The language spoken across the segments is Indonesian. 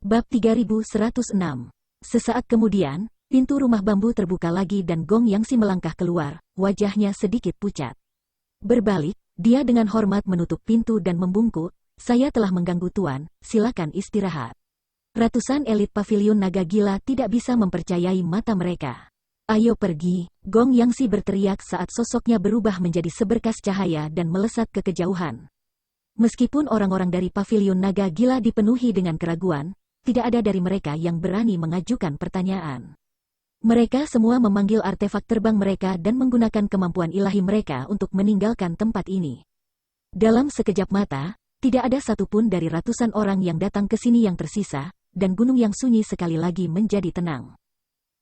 Bab 3106. Sesaat kemudian, pintu rumah bambu terbuka lagi dan Gong Yangxi melangkah keluar, wajahnya sedikit pucat. Berbalik, dia dengan hormat menutup pintu dan membungkuk, "Saya telah mengganggu Tuan, silakan istirahat." Ratusan elit pavilion naga gila tidak bisa mempercayai mata mereka. "Ayo pergi," Gong Yangxi berteriak saat sosoknya berubah menjadi seberkas cahaya dan melesat ke kejauhan. Meskipun orang-orang dari pavilion naga gila dipenuhi dengan keraguan, tidak ada dari mereka yang berani mengajukan pertanyaan. Mereka semua memanggil artefak terbang mereka dan menggunakan kemampuan ilahi mereka untuk meninggalkan tempat ini. Dalam sekejap mata, tidak ada satupun dari ratusan orang yang datang ke sini yang tersisa, dan gunung yang sunyi sekali lagi menjadi tenang.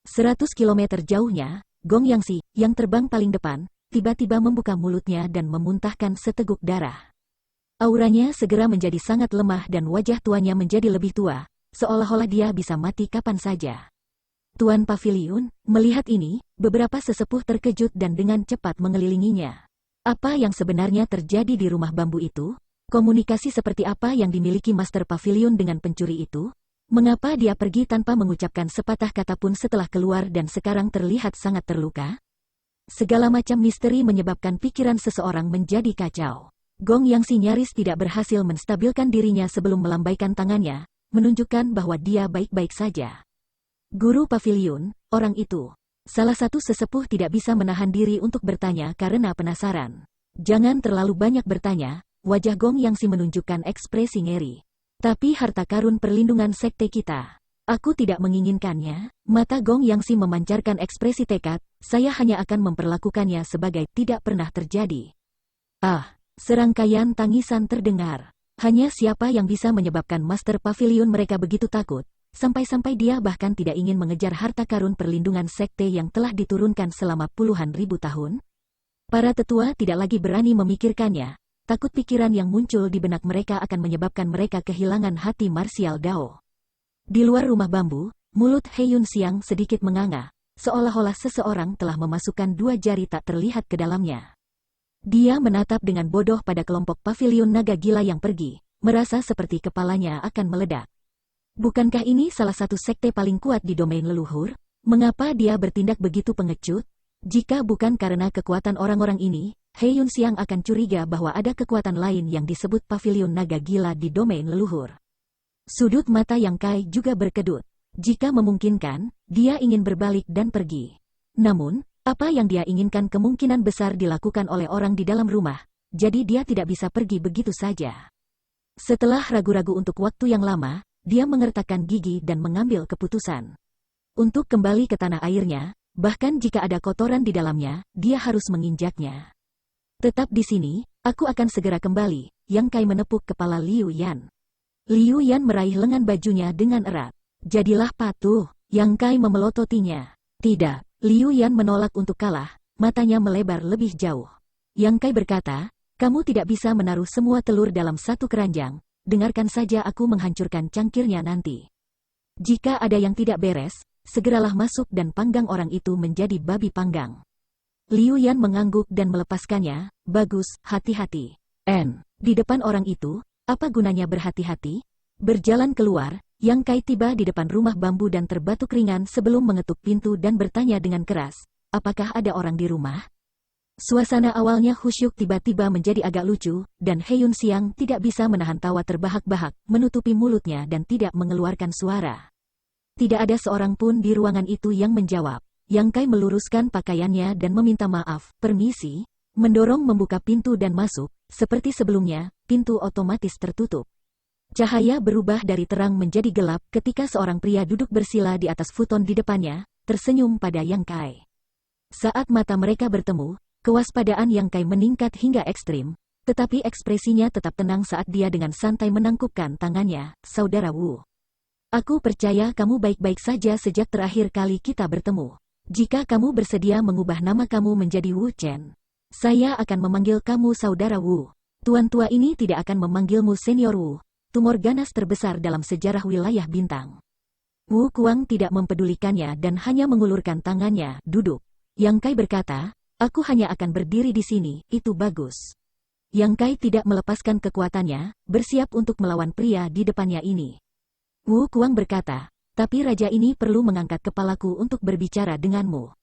100 kilometer jauhnya, Gong Yangxi, yang terbang paling depan, tiba-tiba membuka mulutnya dan memuntahkan seteguk darah. Auranya segera menjadi sangat lemah dan wajah tuannya menjadi lebih tua, seolah-olah dia bisa mati kapan saja. Tuan Pavilion, melihat ini, beberapa sesepuh terkejut dan dengan cepat mengelilinginya. Apa yang sebenarnya terjadi di rumah bambu itu? Komunikasi seperti apa yang dimiliki Master Pavilion dengan pencuri itu? Mengapa dia pergi tanpa mengucapkan sepatah kata pun setelah keluar dan sekarang terlihat sangat terluka? Segala macam misteri menyebabkan pikiran seseorang menjadi kacau. Gong Yangxi nyaris tidak berhasil menstabilkan dirinya sebelum melambaikan tangannya, menunjukkan bahwa dia baik-baik saja. Guru Pavilion, orang itu. Salah satu sesepuh tidak bisa menahan diri untuk bertanya karena penasaran. "Jangan terlalu banyak bertanya," wajah Gong Yangxi menunjukkan ekspresi ngeri. "Tapi harta karun perlindungan sekte kita. Aku tidak menginginkannya." Mata Gong Yangxi memancarkan ekspresi tekad, "Saya hanya akan memperlakukannya sebagai tidak pernah terjadi." Ah, serangkaian tangisan terdengar. Hanya siapa yang bisa menyebabkan Master Pavilion mereka begitu takut, sampai-sampai dia bahkan tidak ingin mengejar harta karun perlindungan sekte yang telah diturunkan selama puluhan ribu tahun? Para tetua tidak lagi berani memikirkannya, takut pikiran yang muncul di benak mereka akan menyebabkan mereka kehilangan hati marsial Dao. Di luar rumah bambu, mulut He Yunxiang sedikit menganga, seolah-olah seseorang telah memasukkan dua jari tak terlihat ke dalamnya. Dia menatap dengan bodoh pada kelompok pavilion naga gila yang pergi, merasa seperti kepalanya akan meledak. Bukankah ini salah satu sekte paling kuat di domain leluhur? Mengapa dia bertindak begitu pengecut? Jika bukan karena kekuatan orang-orang ini, He Yunxiang akan curiga bahwa ada kekuatan lain yang disebut pavilion naga gila di domain leluhur. Sudut mata Yang Kai juga berkedut. Jika memungkinkan, dia ingin berbalik dan pergi. Namun, apa yang dia inginkan kemungkinan besar dilakukan oleh orang di dalam rumah, jadi dia tidak bisa pergi begitu saja. Setelah ragu-ragu untuk waktu yang lama, dia mengertakkan gigi dan mengambil keputusan. Untuk kembali ke tanah airnya, bahkan jika ada kotoran di dalamnya, dia harus menginjaknya. "Tetap di sini, aku akan segera kembali," Yang Kai menepuk kepala Liu Yan. Liu Yan meraih lengan bajunya dengan erat. "Jadilah patuh," Yang Kai memelototinya. "Tidak." Liu Yan menolak untuk kalah, matanya melebar lebih jauh. Yang Kai berkata, "Kamu tidak bisa menaruh semua telur dalam satu keranjang, dengarkan saja aku menghancurkan cangkirnya nanti. Jika ada yang tidak beres, segeralah masuk dan panggang orang itu menjadi babi panggang." Liu Yan mengangguk dan melepaskannya. "Bagus, hati-hati." Di depan orang itu, apa gunanya berhati-hati? Berjalan keluar, Yang Kai tiba di depan rumah bambu dan terbatuk ringan sebelum mengetuk pintu dan bertanya dengan keras, "Apakah ada orang di rumah?" Suasana awalnya khusyuk tiba-tiba menjadi agak lucu, dan He Yunxiang tidak bisa menahan tawa terbahak-bahak, menutupi mulutnya dan tidak mengeluarkan suara. Tidak ada seorang pun di ruangan itu yang menjawab. Yang Kai meluruskan pakaiannya dan meminta maaf, "Permisi," mendorong membuka pintu dan masuk. Seperti sebelumnya, pintu otomatis tertutup. Cahaya berubah dari terang menjadi gelap ketika seorang pria duduk bersila di atas futon di depannya, tersenyum pada Yang Kai. Saat mata mereka bertemu, kewaspadaan Yang Kai meningkat hingga ekstrim, tetapi ekspresinya tetap tenang saat dia dengan santai menangkupkan tangannya. "Saudara Wu, aku percaya kamu baik-baik saja sejak terakhir kali kita bertemu. Jika kamu bersedia mengubah nama kamu menjadi Wu Chen, saya akan memanggil kamu Saudara Wu. Tuan tua ini tidak akan memanggilmu Senior Wu, tumor ganas terbesar dalam sejarah wilayah bintang." Wu Kuang tidak mempedulikannya dan hanya mengulurkan tangannya. "Duduk." Yang Kai berkata, "Aku hanya akan berdiri di sini, itu bagus." Yang Kai tidak melepaskan kekuatannya, bersiap untuk melawan pria di depannya ini. Wu Kuang berkata, tapi raja ini perlu mengangkat kepalaku untuk berbicara denganmu.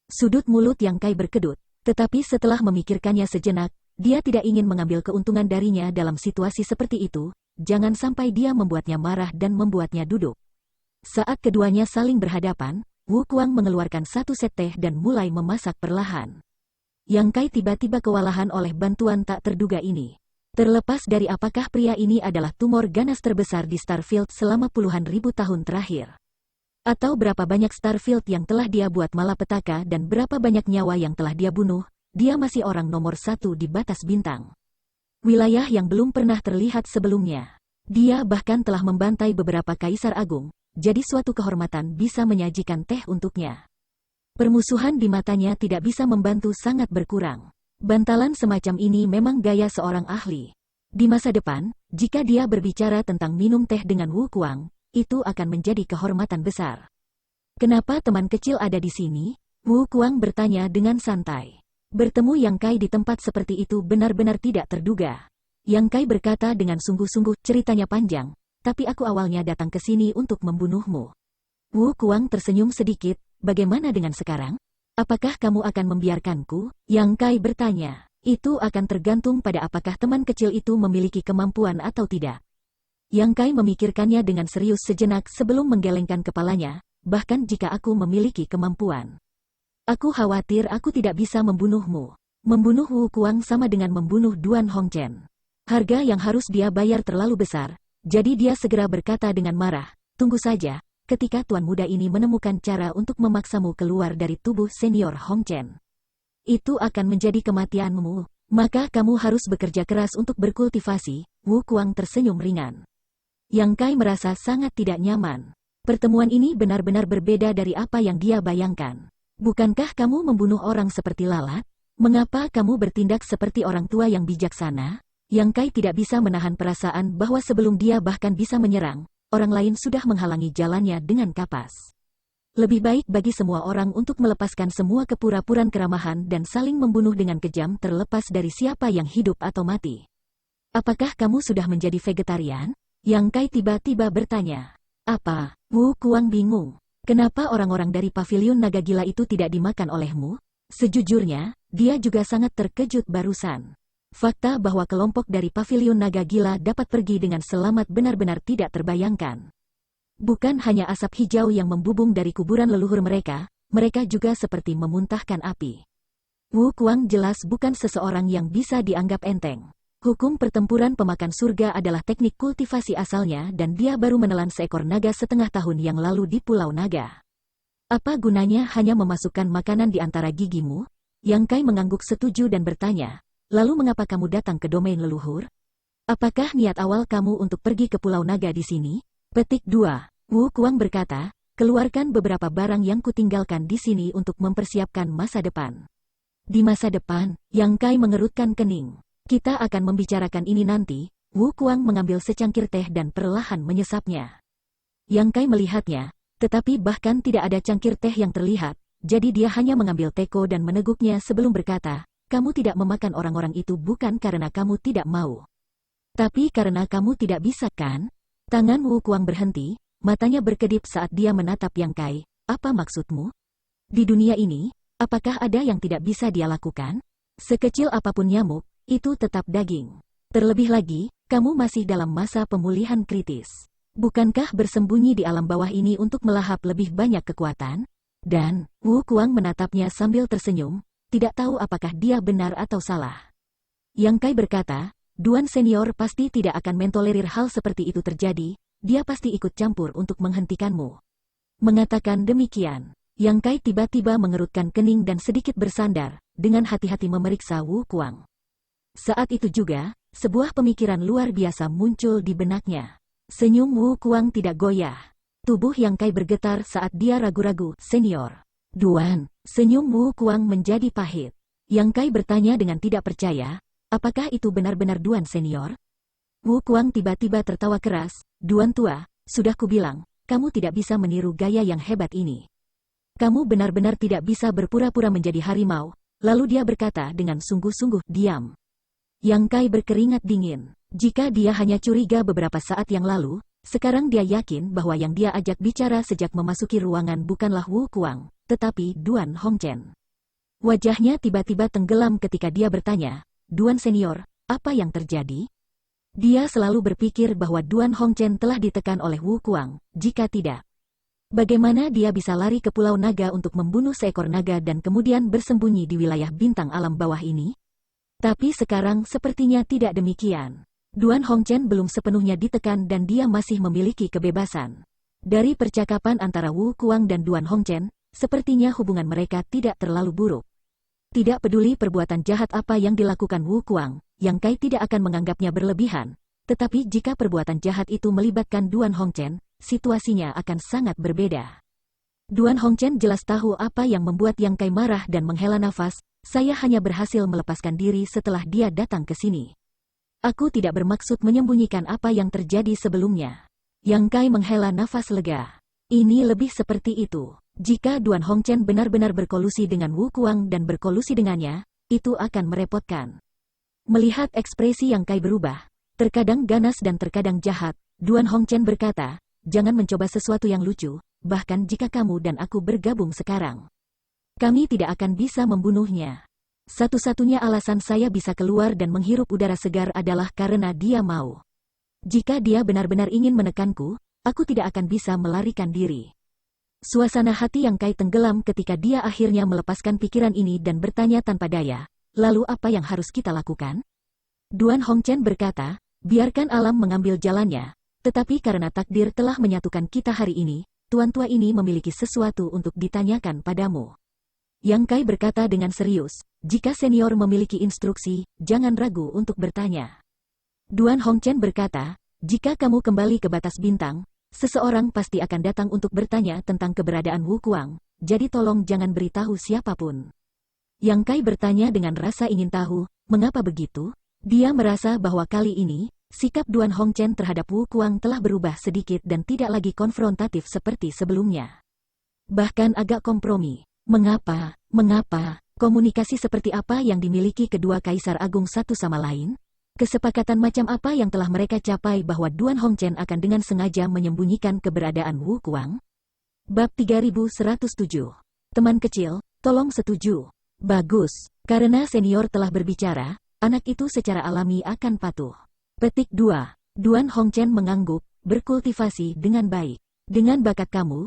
Sudut mulut Yang Kai berkedut, tetapi setelah memikirkannya sejenak, dia tidak ingin mengambil keuntungan darinya dalam situasi seperti itu, jangan sampai dia membuatnya marah dan membuatnya duduk. Saat keduanya saling berhadapan, Wu Kuang mengeluarkan satu set teh dan mulai memasak perlahan. Yang Kai tiba-tiba kewalahan oleh bantuan tak terduga ini. Terlepas dari apakah pria ini adalah tumor ganas terbesar di Starfield selama puluhan ribu tahun terakhir. Atau berapa banyak Starfield yang telah dia buat malapetaka dan berapa banyak nyawa yang telah dia bunuh, dia masih orang nomor 1 di batas bintang. Wilayah yang belum pernah terlihat sebelumnya. Dia bahkan telah membantai beberapa kaisar agung, jadi suatu kehormatan bisa menyajikan teh untuknya. Permusuhan di matanya tidak bisa membantu sangat berkurang. Bantalan semacam ini memang gaya seorang ahli. Di masa depan, jika dia berbicara tentang minum teh dengan Wu Kuang, itu akan menjadi kehormatan besar. Kenapa teman kecil ada di sini? Wu Kuang bertanya dengan santai. Bertemu Yang Kai di tempat seperti itu benar-benar tidak terduga. Yang Kai berkata dengan sungguh-sungguh, ceritanya panjang, tapi aku awalnya datang ke sini untuk membunuhmu. Wu Kuang tersenyum sedikit, bagaimana dengan sekarang? Apakah kamu akan membiarkanku? Yang Kai bertanya. Itu akan tergantung pada apakah teman kecil itu memiliki kemampuan atau tidak. Yang Kai memikirkannya dengan serius sejenak sebelum menggelengkan kepalanya, bahkan jika aku memiliki kemampuan. Aku khawatir aku tidak bisa membunuhmu. Membunuh Wu Kuang sama dengan membunuh Duan Hongchen. Harga yang harus dia bayar terlalu besar, jadi dia segera berkata dengan marah, tunggu saja. Ketika tuan muda ini menemukan cara untuk memaksamu keluar dari tubuh senior Hongchen. Itu akan menjadi kematianmu, maka kamu harus bekerja keras untuk berkultivasi. Wu Kuang tersenyum ringan. Yang Kai merasa sangat tidak nyaman. Pertemuan ini benar-benar berbeda dari apa yang dia bayangkan. Bukankah kamu membunuh orang seperti lalat? Mengapa kamu bertindak seperti orang tua yang bijaksana? Yang Kai tidak bisa menahan perasaan bahwa sebelum dia bahkan bisa menyerang, orang lain sudah menghalangi jalannya dengan kapas. Lebih baik bagi semua orang untuk melepaskan semua kepura-puraan keramahan dan saling membunuh dengan kejam terlepas dari siapa yang hidup atau mati. Apakah kamu sudah menjadi vegetarian? Yang Kai tiba-tiba bertanya. Apa? Wu Kuang bingung. Kenapa orang-orang dari pavilion naga gila itu tidak dimakan olehmu? Sejujurnya, dia juga sangat terkejut barusan. Fakta bahwa kelompok dari pavilion naga gila dapat pergi dengan selamat benar-benar tidak terbayangkan. Bukan hanya asap hijau yang membubung dari kuburan leluhur mereka, mereka juga seperti memuntahkan api. Wu Kuang jelas bukan seseorang yang bisa dianggap enteng. Hukum pertempuran pemakan surga adalah teknik kultivasi asalnya dan dia baru menelan seekor naga setengah tahun yang lalu di Pulau Naga. Apa gunanya hanya memasukkan makanan di antara gigimu? Yang Kai mengangguk setuju dan bertanya. Lalu mengapa kamu datang ke domain leluhur? Apakah niat awal kamu untuk pergi ke Pulau Naga di sini? Petik 2. Wu Kuang berkata, keluarkan beberapa barang yang kutinggalkan di sini untuk mempersiapkan masa depan. Di masa depan, Yang Kai mengerutkan kening. Kita akan membicarakan ini nanti. Wu Kuang mengambil secangkir teh dan perlahan menyesapnya. Yang Kai melihatnya, tetapi bahkan tidak ada cangkir teh yang terlihat, jadi dia hanya mengambil teko dan meneguknya sebelum berkata, kamu tidak memakan orang-orang itu bukan karena kamu tidak mau. Tapi karena kamu tidak bisa kan? Tangan Wu Kuang berhenti, matanya berkedip saat dia menatap Yang Kai. Apa maksudmu? Di dunia ini, apakah ada yang tidak bisa dia lakukan? Sekecil apapun nyamuk, itu tetap daging. Terlebih lagi, kamu masih dalam masa pemulihan kritis. Bukankah bersembunyi di alam bawah ini untuk melahap lebih banyak kekuatan? Dan, Wu Kuang menatapnya sambil tersenyum, tidak tahu apakah dia benar atau salah. Yang Kai berkata, Duan Senior pasti tidak akan mentolerir hal seperti itu terjadi, dia pasti ikut campur untuk menghentikanmu. Mengatakan demikian, Yang Kai tiba-tiba mengerutkan kening dan sedikit bersandar, dengan hati-hati memeriksa Wu Kuang. Saat itu juga, sebuah pemikiran luar biasa muncul di benaknya. Senyum Wu Kuang tidak goyah. Tubuh Yang Kai bergetar saat dia ragu-ragu, Senior. Duan, senyum Wu Kuang menjadi pahit. Yang Kai bertanya dengan tidak percaya, apakah itu benar-benar Duan Senior? Wu Kuang tiba-tiba tertawa keras, Duan tua, sudah kubilang, kamu tidak bisa meniru gaya yang hebat ini. Kamu benar-benar tidak bisa berpura-pura menjadi harimau. Lalu dia berkata dengan sungguh-sungguh, diam. Yang Kai berkeringat dingin. Jika dia hanya curiga beberapa saat yang lalu, Sekarang dia yakin bahwa yang dia ajak bicara sejak memasuki ruangan bukanlah Wu Kuang, tetapi Duan Hongchen. Wajahnya tiba-tiba tenggelam ketika dia bertanya, "Duan Senior, apa yang terjadi?" Dia selalu berpikir bahwa Duan Hongchen telah ditekan oleh Wu Kuang, jika tidak, bagaimana dia bisa lari ke Pulau Naga untuk membunuh seekor naga dan kemudian bersembunyi di wilayah bintang alam bawah ini? Tapi sekarang sepertinya tidak demikian. Duan Hongchen belum sepenuhnya ditekan dan dia masih memiliki kebebasan. Dari percakapan antara Wu Kuang dan Duan Hongchen, sepertinya hubungan mereka tidak terlalu buruk. Tidak peduli perbuatan jahat apa yang dilakukan Wu Kuang, Yang Kai tidak akan menganggapnya berlebihan. Tetapi jika perbuatan jahat itu melibatkan Duan Hongchen, situasinya akan sangat berbeda. Duan Hongchen jelas tahu apa yang membuat Yang Kai marah dan menghela nafas. Saya hanya berhasil melepaskan diri setelah dia datang ke sini. Aku tidak bermaksud menyembunyikan apa yang terjadi sebelumnya. Yang Kai menghela nafas lega. Ini lebih seperti itu. Jika Duan Hongchen benar-benar berkolusi dengan Wu Kuang dan berkolusi dengannya, itu akan merepotkan. Melihat ekspresi Yang Kai berubah, terkadang ganas dan terkadang jahat, Duan Hongchen berkata, "Jangan mencoba sesuatu yang lucu, bahkan jika kamu dan aku bergabung sekarang. Kami tidak akan bisa membunuhnya. Satu-satunya alasan saya bisa keluar dan menghirup udara segar adalah karena dia mau. Jika dia benar-benar ingin menekanku, aku tidak akan bisa melarikan diri." Suasana hati Yang Kai tenggelam ketika dia akhirnya melepaskan pikiran ini dan bertanya tanpa daya, "Lalu apa yang harus kita lakukan?" Duan Hongchen berkata, "Biarkan alam mengambil jalannya, tetapi karena takdir telah menyatukan kita hari ini, tuan tua ini memiliki sesuatu untuk ditanyakan padamu." Yang Kai berkata dengan serius, "Jika senior memiliki instruksi, jangan ragu untuk bertanya." Duan Hongchen berkata, "Jika kamu kembali ke batas bintang, seseorang pasti akan datang untuk bertanya tentang keberadaan Wu Kuang, jadi tolong jangan beritahu siapapun." Yang Kai bertanya dengan rasa ingin tahu, mengapa begitu? Dia merasa bahwa kali ini, sikap Duan Hongchen terhadap Wu Kuang telah berubah sedikit dan tidak lagi konfrontatif seperti sebelumnya. Bahkan agak kompromi. Mengapa? Komunikasi seperti apa yang dimiliki kedua kaisar agung satu sama lain? Kesepakatan macam apa yang telah mereka capai bahwa Duan Hongchen akan dengan sengaja menyembunyikan keberadaan Wu Kuang? Bab 3107. Teman kecil, tolong setuju. Bagus, karena senior telah berbicara, anak itu secara alami akan patuh. Petik 2. Duan Hongchen mengangguk, berkultivasi dengan baik. Dengan bakat kamu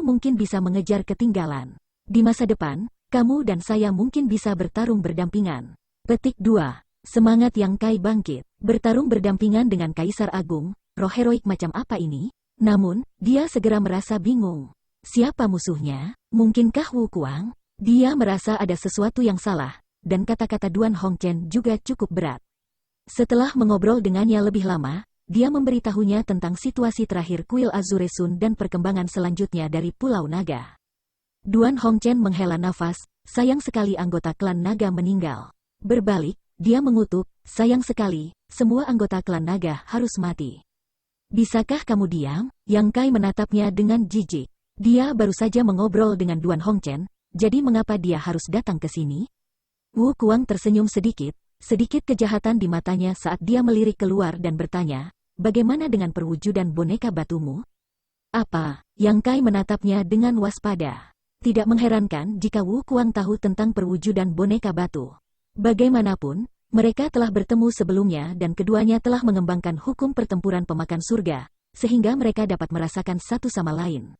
mungkin bisa mengejar ketinggalan. Di masa depan, kamu dan saya mungkin bisa bertarung berdampingan. Petik 2. Semangat Yang Kai bangkit. Bertarung berdampingan dengan Kaisar Agung, roh heroik macam apa ini? Namun, dia segera merasa bingung. Siapa musuhnya? Mungkinkah Wu Kuang? Dia merasa ada sesuatu yang salah, dan kata-kata Duan Hongchen juga cukup berat. Setelah mengobrol dengannya lebih lama, dia memberitahunya tentang situasi terakhir kuil Azure Sun dan perkembangan selanjutnya dari Pulau Naga. Duan Hongchen menghela nafas, sayang sekali anggota klan naga meninggal. Berbalik, dia mengutuk, sayang sekali, semua anggota klan naga harus mati. Bisakah kamu diam? Yang Kai menatapnya dengan jijik. Dia baru saja mengobrol dengan Duan Hongchen, jadi mengapa dia harus datang ke sini? Wu Kuang tersenyum sedikit kejahatan di matanya saat dia melirik keluar dan bertanya, bagaimana dengan perwujudan boneka batumu? Apa? Yang Kai menatapnya dengan waspada. Tidak mengherankan jika Wu Kuang tahu tentang perwujudan boneka batu. Bagaimanapun, mereka telah bertemu sebelumnya dan keduanya telah mengembangkan hukum pertempuran pemakan surga, sehingga mereka dapat merasakan satu sama lain.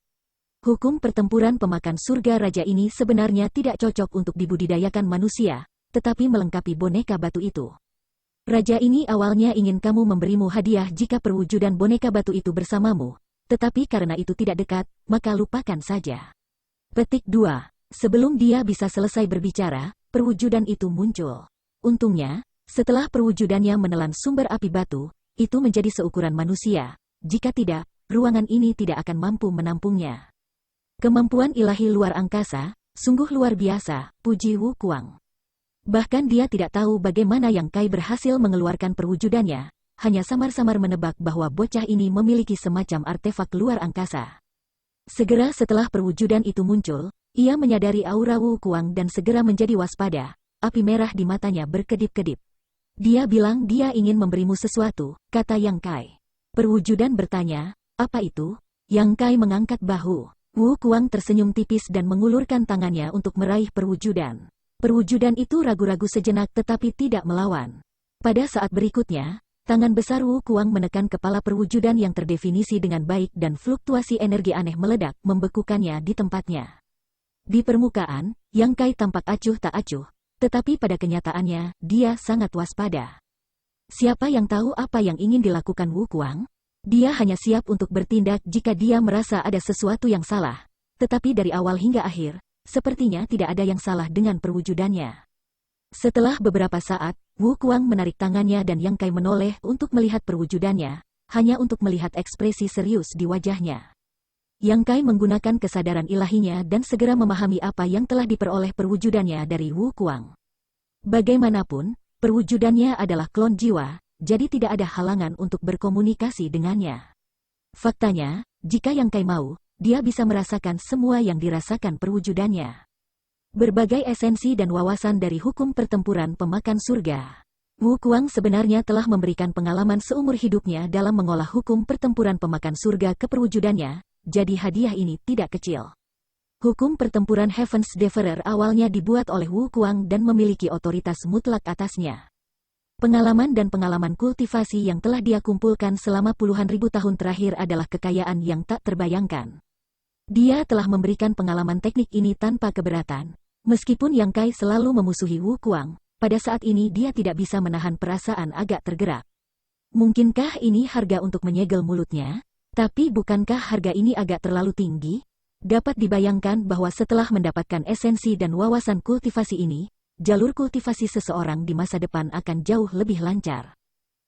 Hukum pertempuran pemakan surga raja ini sebenarnya tidak cocok untuk dibudidayakan manusia, tetapi melengkapi boneka batu itu. Raja ini awalnya ingin kamu memberimu hadiah jika perwujudan boneka batu itu bersamamu, tetapi karena itu tidak dekat, maka lupakan saja. Petik 2. Sebelum dia bisa selesai berbicara, perwujudan itu muncul. Untungnya, setelah perwujudannya menelan sumber api batu, itu menjadi seukuran manusia. Jika tidak, ruangan ini tidak akan mampu menampungnya. Kemampuan ilahi luar angkasa, sungguh luar biasa, puji Wu Kuang. Bahkan dia tidak tahu bagaimana Yang Kai berhasil mengeluarkan perwujudannya, hanya samar-samar menebak bahwa bocah ini memiliki semacam artefak luar angkasa. Segera setelah perwujudan itu muncul, ia menyadari aura Wu Kuang dan segera menjadi waspada, api merah di matanya berkedip-kedip. Dia bilang dia ingin memberimu sesuatu, kata Yang Kai. Perwujudan bertanya, apa itu? Yang Kai mengangkat bahu. Wu Kuang tersenyum tipis dan mengulurkan tangannya untuk meraih perwujudan. Perwujudan itu ragu-ragu sejenak tetapi tidak melawan. Pada saat berikutnya, tangan besar Wu Kuang menekan kepala perwujudan yang terdefinisi dengan baik dan fluktuasi energi aneh meledak membekukannya di tempatnya. Di permukaan, Yang Kai tampak acuh tak acuh, tetapi pada kenyataannya, dia sangat waspada. Siapa yang tahu apa yang ingin dilakukan Wu Kuang? Dia hanya siap untuk bertindak jika dia merasa ada sesuatu yang salah. Tetapi dari awal hingga akhir, sepertinya tidak ada yang salah dengan perwujudannya. Setelah beberapa saat, Wu Kuang menarik tangannya dan Yang Kai menoleh untuk melihat perwujudannya, hanya untuk melihat ekspresi serius di wajahnya. Yang Kai menggunakan kesadaran ilahinya dan segera memahami apa yang telah diperoleh perwujudannya dari Wu Kuang. Bagaimanapun, perwujudannya adalah klon jiwa, jadi tidak ada halangan untuk berkomunikasi dengannya. Faktanya, jika Yang Kai mau, dia bisa merasakan semua yang dirasakan perwujudannya. Berbagai esensi dan wawasan dari hukum pertempuran pemakan surga. Wu Kuang sebenarnya telah memberikan pengalaman seumur hidupnya dalam mengolah hukum pertempuran pemakan surga ke perwujudannya, jadi hadiah ini tidak kecil. Hukum pertempuran Heaven's Devourer awalnya dibuat oleh Wu Kuang dan memiliki otoritas mutlak atasnya. Pengalaman dan pengalaman kultivasi yang telah dia kumpulkan selama puluhan ribu tahun terakhir adalah kekayaan yang tak terbayangkan. Dia telah memberikan pengalaman teknik ini tanpa keberatan. Meskipun Yang Kai selalu memusuhi Wu Kuang, pada saat ini dia tidak bisa menahan perasaan agak tergerak. Mungkinkah ini harga untuk menyegel mulutnya? Tapi bukankah harga ini agak terlalu tinggi? Dapat dibayangkan bahwa setelah mendapatkan esensi dan wawasan kultivasi ini, jalur kultivasi seseorang di masa depan akan jauh lebih lancar.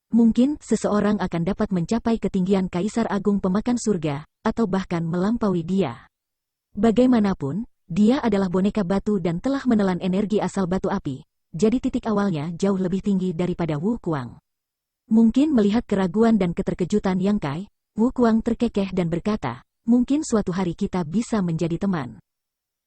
Mungkin seseorang akan dapat mencapai ketinggian Kaisar Agung Pemakan Surga, atau bahkan melampaui dia. Bagaimanapun, dia adalah boneka batu dan telah menelan energi asal batu api, jadi titik awalnya jauh lebih tinggi daripada Wu Kuang. Mungkin melihat keraguan dan keterkejutan Yang Kai, Wu Kuang terkekeh dan berkata, mungkin suatu hari kita bisa menjadi teman.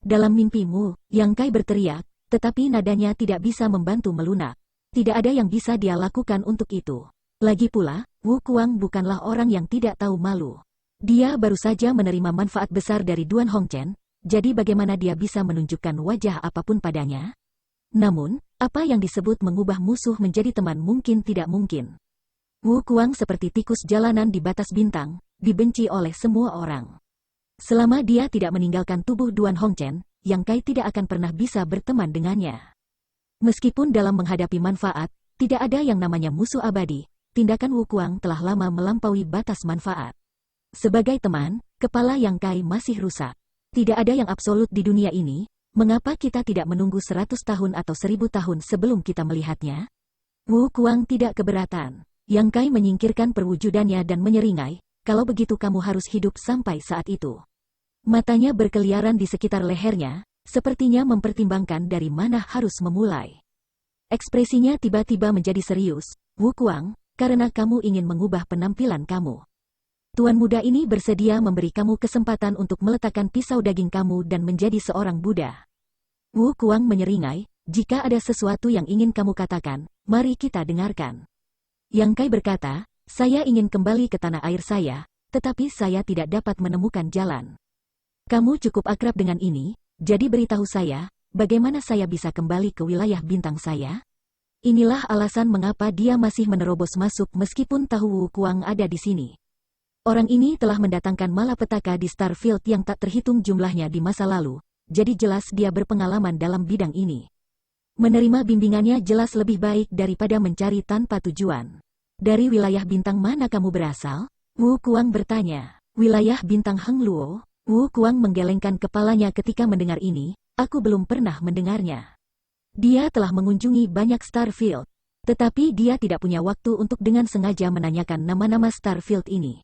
Dalam mimpimu, Yang Kai berteriak, tetapi nadanya tidak bisa membantu melunak. Tidak ada yang bisa dia lakukan untuk itu. Lagi pula, Wu Kuang bukanlah orang yang tidak tahu malu. Dia baru saja menerima manfaat besar dari Duan Hongchen, jadi bagaimana dia bisa menunjukkan wajah apapun padanya? Namun, apa yang disebut mengubah musuh menjadi teman mungkin tidak mungkin. Wu Kuang seperti tikus jalanan di batas bintang, dibenci oleh semua orang. Selama dia tidak meninggalkan tubuh Duan Hongchen, Yang Kai tidak akan pernah bisa berteman dengannya. Meskipun dalam menghadapi manfaat, tidak ada yang namanya musuh abadi, tindakan Wu Kuang telah lama melampaui batas manfaat. Sebagai teman, kepala Yang Kai masih rusak. Tidak ada yang absolut di dunia ini, mengapa kita tidak menunggu 100 tahun atau 1000 tahun sebelum kita melihatnya? Wu Kuang tidak keberatan. Yang Kai menyingkirkan perwujudannya dan menyeringai, kalau begitu kamu harus hidup sampai saat itu. Matanya berkeliaran di sekitar lehernya, sepertinya mempertimbangkan dari mana harus memulai. Ekspresinya tiba-tiba menjadi serius, Wu Kuang, karena kamu ingin mengubah penampilan kamu. Tuan muda ini bersedia memberi kamu kesempatan untuk meletakkan pisau daging kamu dan menjadi seorang Buddha. Wu Kuang menyeringai, jika ada sesuatu yang ingin kamu katakan, mari kita dengarkan. Yang Kai berkata, saya ingin kembali ke tanah air saya, tetapi saya tidak dapat menemukan jalan. Kamu cukup akrab dengan ini, jadi beritahu saya, bagaimana saya bisa kembali ke wilayah bintang saya? Inilah alasan mengapa dia masih menerobos masuk meskipun tahu Wu Kuang ada di sini. Orang ini telah mendatangkan malapetaka di Starfield yang tak terhitung jumlahnya di masa lalu, jadi jelas dia berpengalaman dalam bidang ini. Menerima bimbingannya jelas lebih baik daripada mencari tanpa tujuan. Dari wilayah bintang mana kamu berasal? Wu Kuang bertanya. Wilayah bintang Hengluo? Wu Kuang menggelengkan kepalanya ketika mendengar ini, aku belum pernah mendengarnya. Dia telah mengunjungi banyak Starfield, tetapi dia tidak punya waktu untuk dengan sengaja menanyakan nama-nama Starfield ini.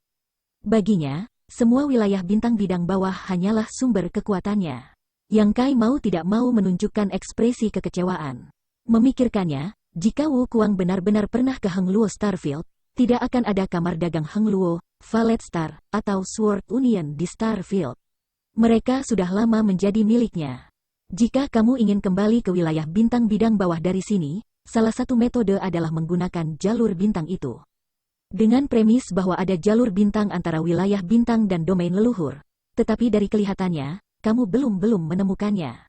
Baginya, semua wilayah bintang bidang bawah hanyalah sumber kekuatannya. Yang Kai mau tidak mau menunjukkan ekspresi kekecewaan. Memikirkannya, jika Wu Kuang benar-benar pernah ke Hengluo Starfield, tidak akan ada kamar dagang Hengluo, Valet Star, atau Sword Union di Starfield. Mereka sudah lama menjadi miliknya. Jika kamu ingin kembali ke wilayah bintang bidang bawah dari sini, salah satu metode adalah menggunakan jalur bintang itu. Dengan premis bahwa ada jalur bintang antara wilayah bintang dan domain leluhur. Tetapi dari kelihatannya, kamu belum menemukannya.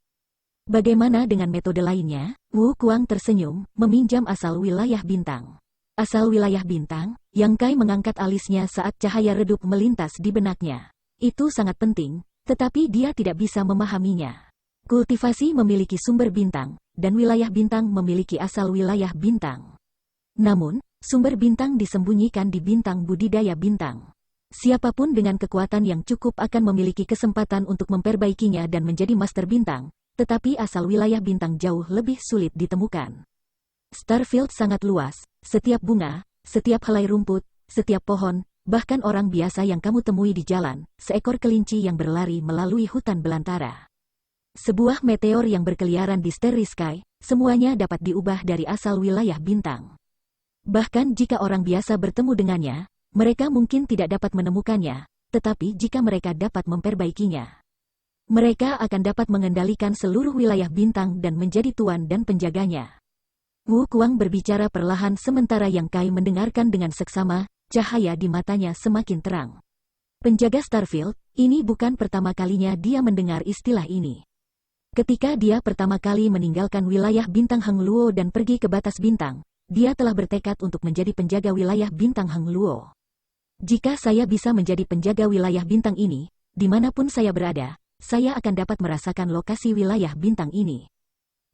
Bagaimana dengan metode lainnya? Wu Kuang tersenyum, meminjam asal wilayah bintang. Asal wilayah bintang, Yang Kai mengangkat alisnya saat cahaya redup melintas di benaknya. Itu sangat penting, tetapi dia tidak bisa memahaminya. Kultivasi memiliki sumber bintang, dan wilayah bintang memiliki asal wilayah bintang. Namun, sumber bintang disembunyikan di bintang budidaya bintang. Siapapun dengan kekuatan yang cukup akan memiliki kesempatan untuk memperbaikinya dan menjadi master bintang, tetapi asal wilayah bintang jauh lebih sulit ditemukan. Starfield sangat luas, setiap bunga, setiap helai rumput, setiap pohon, bahkan orang biasa yang kamu temui di jalan, seekor kelinci yang berlari melalui hutan belantara. Sebuah meteor yang berkeliaran di Starry Sky, semuanya dapat diubah dari asal wilayah bintang. Bahkan jika orang biasa bertemu dengannya, mereka mungkin tidak dapat menemukannya, tetapi jika mereka dapat memperbaikinya, mereka akan dapat mengendalikan seluruh wilayah bintang dan menjadi tuan dan penjaganya. Wu Kuang berbicara perlahan sementara Yang Kai mendengarkan dengan seksama, cahaya di matanya semakin terang. Penjaga Starfield, ini bukan pertama kalinya dia mendengar istilah ini. Ketika dia pertama kali meninggalkan wilayah bintang Heng Luo dan pergi ke batas bintang, dia telah bertekad untuk menjadi penjaga wilayah bintang Heng Luo. Jika saya bisa menjadi penjaga wilayah bintang ini, dimanapun saya berada, saya akan dapat merasakan lokasi wilayah bintang ini.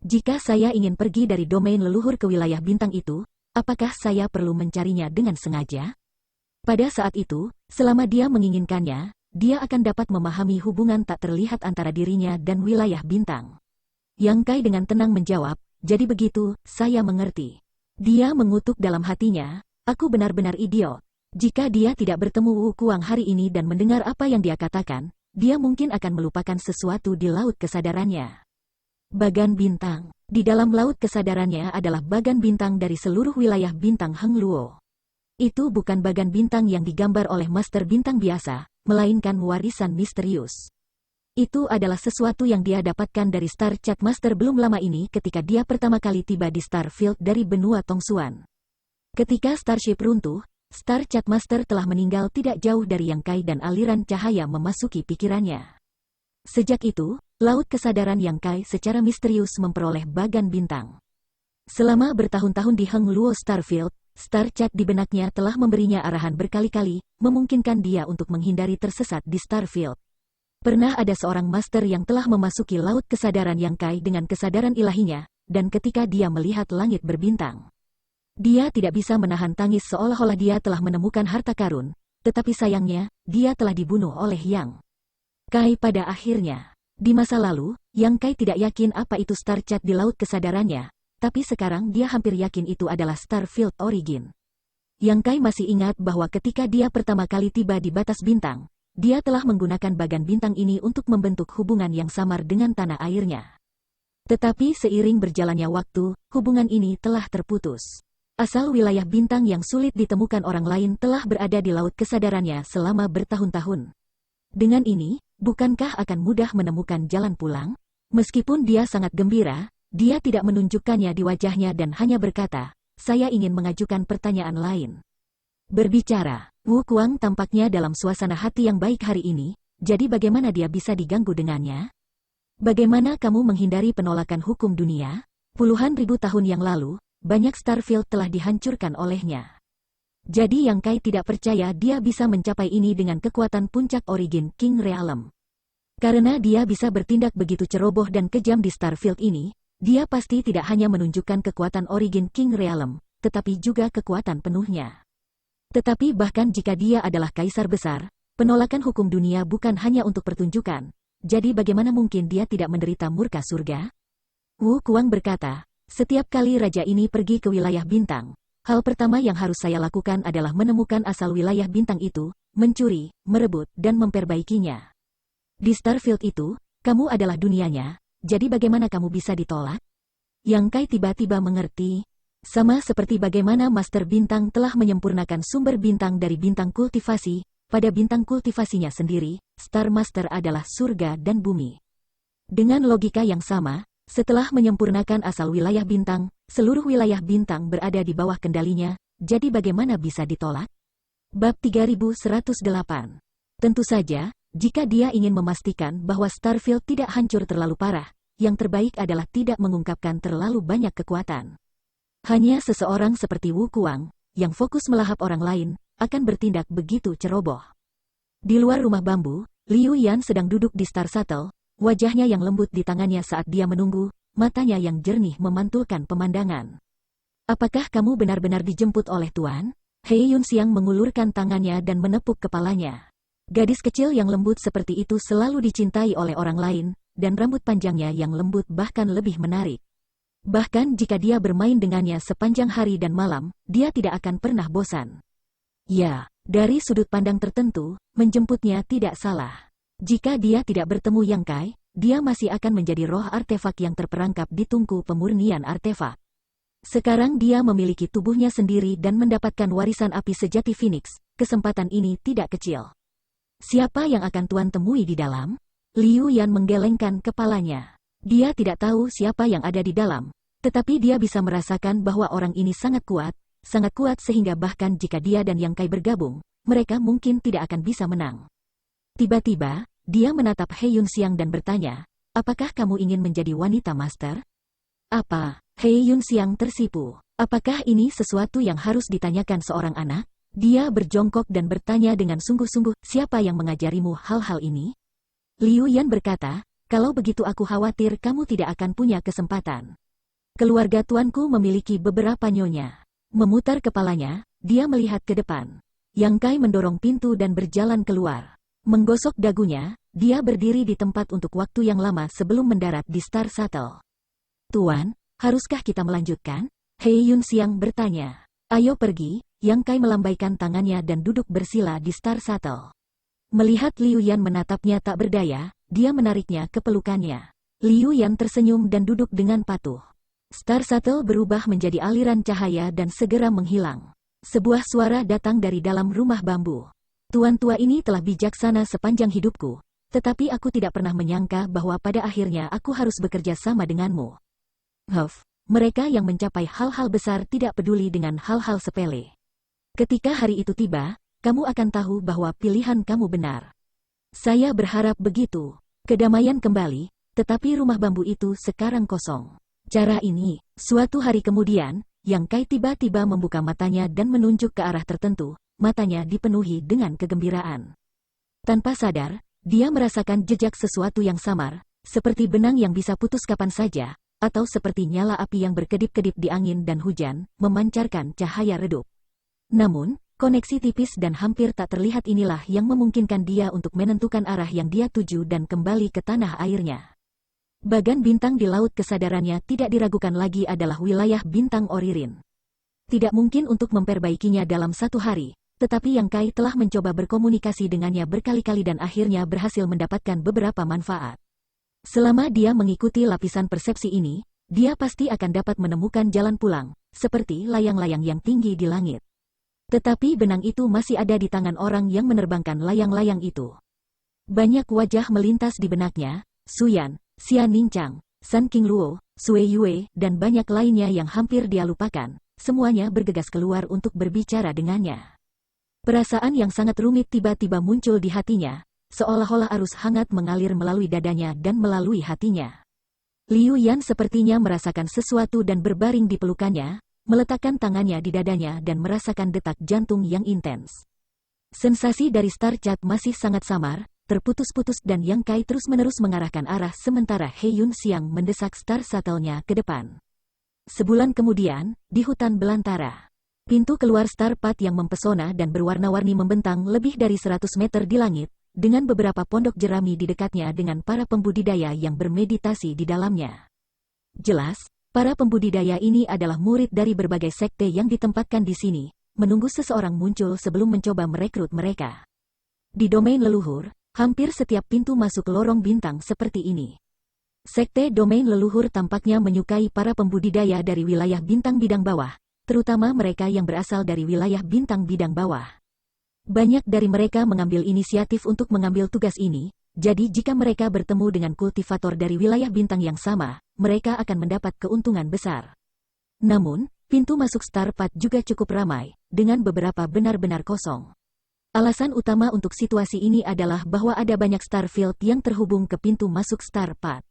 Jika saya ingin pergi dari domain leluhur ke wilayah bintang itu, apakah saya perlu mencarinya dengan sengaja? Pada saat itu, selama dia menginginkannya, dia akan dapat memahami hubungan tak terlihat antara dirinya dan wilayah bintang. Yang Kai dengan tenang menjawab, jadi begitu, saya mengerti. Dia mengutuk dalam hatinya, aku benar-benar idiot. Jika dia tidak bertemu Wu Kuang hari ini dan mendengar apa yang dia katakan, dia mungkin akan melupakan sesuatu di laut kesadarannya. Bagan bintang. Di dalam laut kesadarannya adalah bagan bintang dari seluruh wilayah bintang Heng Luo. Itu bukan bagan bintang yang digambar oleh master bintang biasa, melainkan warisan misterius. Itu adalah sesuatu yang dia dapatkan dari Star Chat Master belum lama ini ketika dia pertama kali tiba di Starfield dari benua Tongsuan. Ketika Starship runtuh, Star Chat Master telah meninggal tidak jauh dari Yang Kai dan aliran cahaya memasuki pikirannya. Sejak itu, laut kesadaran Yang Kai secara misterius memperoleh bagan bintang. Selama bertahun-tahun di Heng Luo Starfield, Star Chat di benaknya telah memberinya arahan berkali-kali, memungkinkan dia untuk menghindari tersesat di Starfield. Pernah ada seorang master yang telah memasuki laut kesadaran Yang Kai dengan kesadaran ilahinya, dan ketika dia melihat langit berbintang, dia tidak bisa menahan tangis seolah-olah dia telah menemukan harta karun, tetapi sayangnya, dia telah dibunuh oleh Yang Kai pada akhirnya. Di masa lalu, Yang Kai tidak yakin apa itu Star Chat di laut kesadarannya, tapi sekarang dia hampir yakin itu adalah Starfield Origin. Yang Kai masih ingat bahwa ketika dia pertama kali tiba di batas bintang, dia telah menggunakan bagan bintang ini untuk membentuk hubungan yang samar dengan tanah airnya. Tetapi seiring berjalannya waktu, hubungan ini telah terputus. Asal wilayah bintang yang sulit ditemukan orang lain telah berada di laut kesadarannya selama bertahun-tahun. Dengan ini, bukankah akan mudah menemukan jalan pulang? Meskipun dia sangat gembira, dia tidak menunjukkannya di wajahnya dan hanya berkata, saya ingin mengajukan pertanyaan lain. Berbicara, Wu Kuang tampaknya dalam suasana hati yang baik hari ini, jadi bagaimana dia bisa diganggu dengannya? Bagaimana kamu menghindari penolakan hukum dunia? Puluhan ribu tahun yang lalu, banyak Starfield telah dihancurkan olehnya. Jadi Yang Kai tidak percaya dia bisa mencapai ini dengan kekuatan puncak Origin King Realm. Karena dia bisa bertindak begitu ceroboh dan kejam di Starfield ini, dia pasti tidak hanya menunjukkan kekuatan Origin King Realm, tetapi juga kekuatan penuhnya. Tetapi bahkan jika dia adalah kaisar besar, penolakan hukum dunia bukan hanya untuk pertunjukan, jadi bagaimana mungkin dia tidak menderita murka surga? Wu Kuang berkata, setiap kali raja ini pergi ke wilayah bintang, hal pertama yang harus saya lakukan adalah menemukan asal wilayah bintang itu, mencuri, merebut, dan memperbaikinya. Di Starfield itu, kamu adalah dunianya, jadi bagaimana kamu bisa ditolak? Yang Kai tiba-tiba mengerti, sama seperti bagaimana Master Bintang telah menyempurnakan sumber bintang dari bintang kultivasi, pada bintang kultivasinya sendiri, Star Master adalah surga dan bumi. Dengan logika yang sama, setelah menyempurnakan asal wilayah bintang, seluruh wilayah bintang berada di bawah kendalinya, jadi bagaimana bisa ditolak? Bab 3108. Tentu saja, jika dia ingin memastikan bahwa Starfield tidak hancur terlalu parah, yang terbaik adalah tidak mengungkapkan terlalu banyak kekuatan. Hanya seseorang seperti Wu Kuang, yang fokus melahap orang lain, akan bertindak begitu ceroboh. Di luar rumah bambu, Liu Yan sedang duduk di Star Shuttle, wajahnya yang lembut di tangannya saat dia menunggu, matanya yang jernih memantulkan pemandangan. Apakah kamu benar-benar dijemput oleh Tuan? He Yunxiang mengulurkan tangannya dan menepuk kepalanya. Gadis kecil yang lembut seperti itu selalu dicintai oleh orang lain, dan rambut panjangnya yang lembut bahkan lebih menarik. Bahkan jika dia bermain dengannya sepanjang hari dan malam, dia tidak akan pernah bosan. Ya, dari sudut pandang tertentu, menjemputnya tidak salah. Jika dia tidak bertemu Yang Kai, dia masih akan menjadi roh artefak yang terperangkap di tungku pemurnian artefak. Sekarang dia memiliki tubuhnya sendiri dan mendapatkan warisan api sejati Phoenix, kesempatan ini tidak kecil. Siapa yang akan Tuan temui di dalam? Liu Yan menggelengkan kepalanya. Dia tidak tahu siapa yang ada di dalam, tetapi dia bisa merasakan bahwa orang ini sangat kuat sehingga bahkan jika dia dan Yang Kai bergabung, mereka mungkin tidak akan bisa menang. Tiba-tiba, dia menatap He Yunxiang dan bertanya, apakah kamu ingin menjadi wanita master? Apa? He Yunxiang tersipu. Apakah ini sesuatu yang harus ditanyakan seorang anak? Dia berjongkok dan bertanya dengan sungguh-sungguh, siapa yang mengajarimu hal-hal ini? Liu Yan berkata, kalau begitu aku khawatir kamu tidak akan punya kesempatan. Keluarga tuanku memiliki beberapa nyonya. Memutar kepalanya, dia melihat ke depan. Yang Kai mendorong pintu dan berjalan keluar. Menggosok dagunya, dia berdiri di tempat untuk waktu yang lama sebelum mendarat di Star Shuttle. Tuan, haruskah kita melanjutkan? He Yunxiang bertanya. Ayo pergi. Yang Kai melambaikan tangannya dan duduk bersila di Star Shuttle. Melihat Liu Yan menatapnya tak berdaya, dia menariknya ke pelukannya. Liu Yan tersenyum dan duduk dengan patuh. Star Shuttle berubah menjadi aliran cahaya dan segera menghilang. Sebuah suara datang dari dalam rumah bambu. Tuan tua ini telah bijaksana sepanjang hidupku, tetapi aku tidak pernah menyangka bahwa pada akhirnya aku harus bekerja sama denganmu. Mereka yang mencapai hal-hal besar tidak peduli dengan hal-hal sepele. Ketika hari itu tiba, kamu akan tahu bahwa pilihan kamu benar. Saya berharap begitu. Kedamaian kembali, tetapi rumah bambu itu sekarang kosong. Cara ini, suatu hari kemudian, Yang Kai tiba-tiba membuka matanya dan menunjuk ke arah tertentu, matanya dipenuhi dengan kegembiraan. Tanpa sadar, dia merasakan jejak sesuatu yang samar, seperti benang yang bisa putus kapan saja, atau seperti nyala api yang berkedip-kedip di angin dan hujan, memancarkan cahaya redup. Namun, koneksi tipis dan hampir tak terlihat inilah yang memungkinkan dia untuk menentukan arah yang dia tuju dan kembali ke tanah airnya. Bagan bintang di laut kesadarannya tidak diragukan lagi adalah wilayah bintang Oririn. Tidak mungkin untuk memperbaikinya dalam satu hari, tetapi Yang Kai telah mencoba berkomunikasi dengannya berkali-kali dan akhirnya berhasil mendapatkan beberapa manfaat. Selama dia mengikuti lapisan persepsi ini, dia pasti akan dapat menemukan jalan pulang, seperti layang-layang yang tinggi di langit. Tetapi benang itu masih ada di tangan orang yang menerbangkan layang-layang itu. Banyak wajah melintas di benaknya, Suyan, Xian Ningchang, San Qingluo, Sui Yue, dan banyak lainnya yang hampir dia lupakan, semuanya bergegas keluar untuk berbicara dengannya. Perasaan yang sangat rumit tiba-tiba muncul di hatinya, seolah-olah arus hangat mengalir melalui dadanya dan melalui hatinya. Liu Yan sepertinya merasakan sesuatu dan berbaring di pelukannya, meletakkan tangannya di dadanya dan merasakan detak jantung yang intens. Sensasi dari Star Chat masih sangat samar, terputus-putus dan Yang Kai terus-menerus mengarahkan arah sementara He Yunxiang mendesak Star Shuttle-nya ke depan. Sebulan kemudian, di hutan belantara. Pintu keluar Star Path yang mempesona dan berwarna-warni membentang lebih dari 100 meter di langit, dengan beberapa pondok jerami di dekatnya dengan para pembudidaya yang bermeditasi di dalamnya. Jelas, para pembudidaya ini adalah murid dari berbagai sekte yang ditempatkan di sini, menunggu seseorang muncul sebelum mencoba merekrut mereka. Di domain leluhur, hampir setiap pintu masuk lorong bintang seperti ini. Sekte domain leluhur tampaknya menyukai para pembudidaya dari wilayah bintang bidang bawah, terutama mereka yang berasal dari wilayah bintang bidang bawah. Banyak dari mereka mengambil inisiatif untuk mengambil tugas ini, jadi jika mereka bertemu dengan kultivator dari wilayah bintang yang sama, mereka akan mendapat keuntungan besar. Namun, Pintu masuk Star Path juga cukup ramai, dengan beberapa benar-benar kosong. Alasan utama untuk situasi ini adalah bahwa ada banyak Starfield yang terhubung ke pintu masuk Star Path.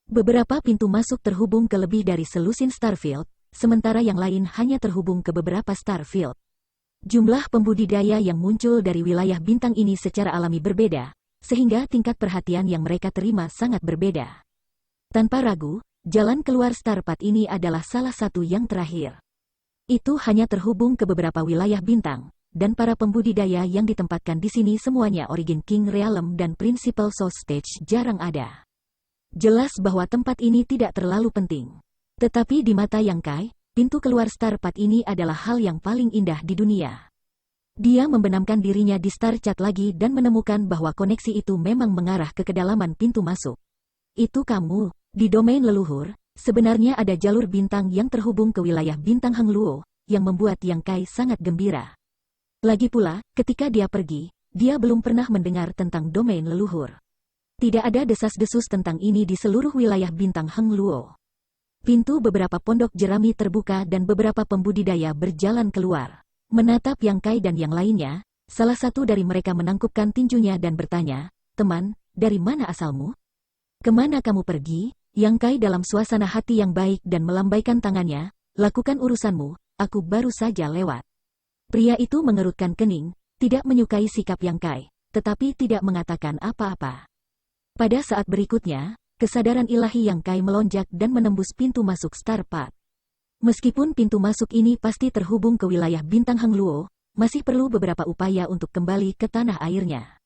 Beberapa pintu masuk terhubung ke lebih dari selusin Starfield, sementara yang lain hanya terhubung ke beberapa Starfield. Jumlah pembudidaya yang muncul dari wilayah bintang ini secara alami berbeda, sehingga tingkat perhatian yang mereka terima sangat berbeda. Tanpa ragu, jalan keluar Star Path ini adalah salah satu yang terakhir. Itu hanya terhubung ke beberapa wilayah bintang, dan para pembudidaya yang ditempatkan di sini semuanya Origin King Realm dan Principal Soul Stage jarang ada. Jelas bahwa tempat ini tidak terlalu penting. Tetapi di mata Yang Kai, pintu keluar Star Path ini adalah hal yang paling indah di dunia. Dia membenamkan dirinya di Star Chat lagi dan menemukan bahwa koneksi itu memang mengarah ke kedalaman pintu masuk. Itu kamu, di domain leluhur. Sebenarnya ada jalur bintang yang terhubung ke wilayah bintang Heng Luo, yang membuat Yang Kai sangat gembira. Lagi pula, ketika dia pergi, dia belum pernah mendengar tentang domain leluhur. Tidak ada desas-desus tentang ini di seluruh wilayah bintang Heng Luo. Pintu beberapa pondok jerami terbuka dan beberapa pembudidaya berjalan keluar. Menatap Yang Kai dan yang lainnya, salah satu dari mereka menangkupkan tinjunya dan bertanya, "Teman, dari mana asalmu? Kemana kamu pergi?" Yang Kai dalam suasana hati yang baik dan melambaikan tangannya, "Lakukan urusanmu, aku baru saja lewat." Pria itu mengerutkan kening, tidak menyukai sikap Yang Kai, tetapi tidak mengatakan apa-apa. Pada saat berikutnya, kesadaran ilahi Yang Kai melonjak dan menembus pintu masuk Star Path. Meskipun pintu masuk ini pasti terhubung ke wilayah bintang Heng Luo, masih perlu beberapa upaya untuk kembali ke tanah airnya.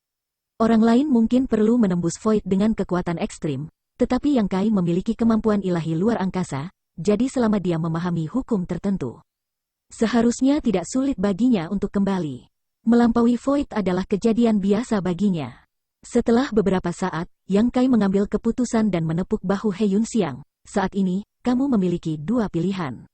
Orang lain mungkin perlu menembus Void dengan kekuatan ekstrim, tetapi Yang Kai memiliki kemampuan ilahi luar angkasa, jadi selama dia memahami hukum tertentu, seharusnya tidak sulit baginya untuk kembali. Melampaui Void adalah kejadian biasa baginya. Setelah beberapa saat, Yang Kai mengambil keputusan dan menepuk bahu He Yunxiang. "Saat ini, kamu memiliki dua pilihan.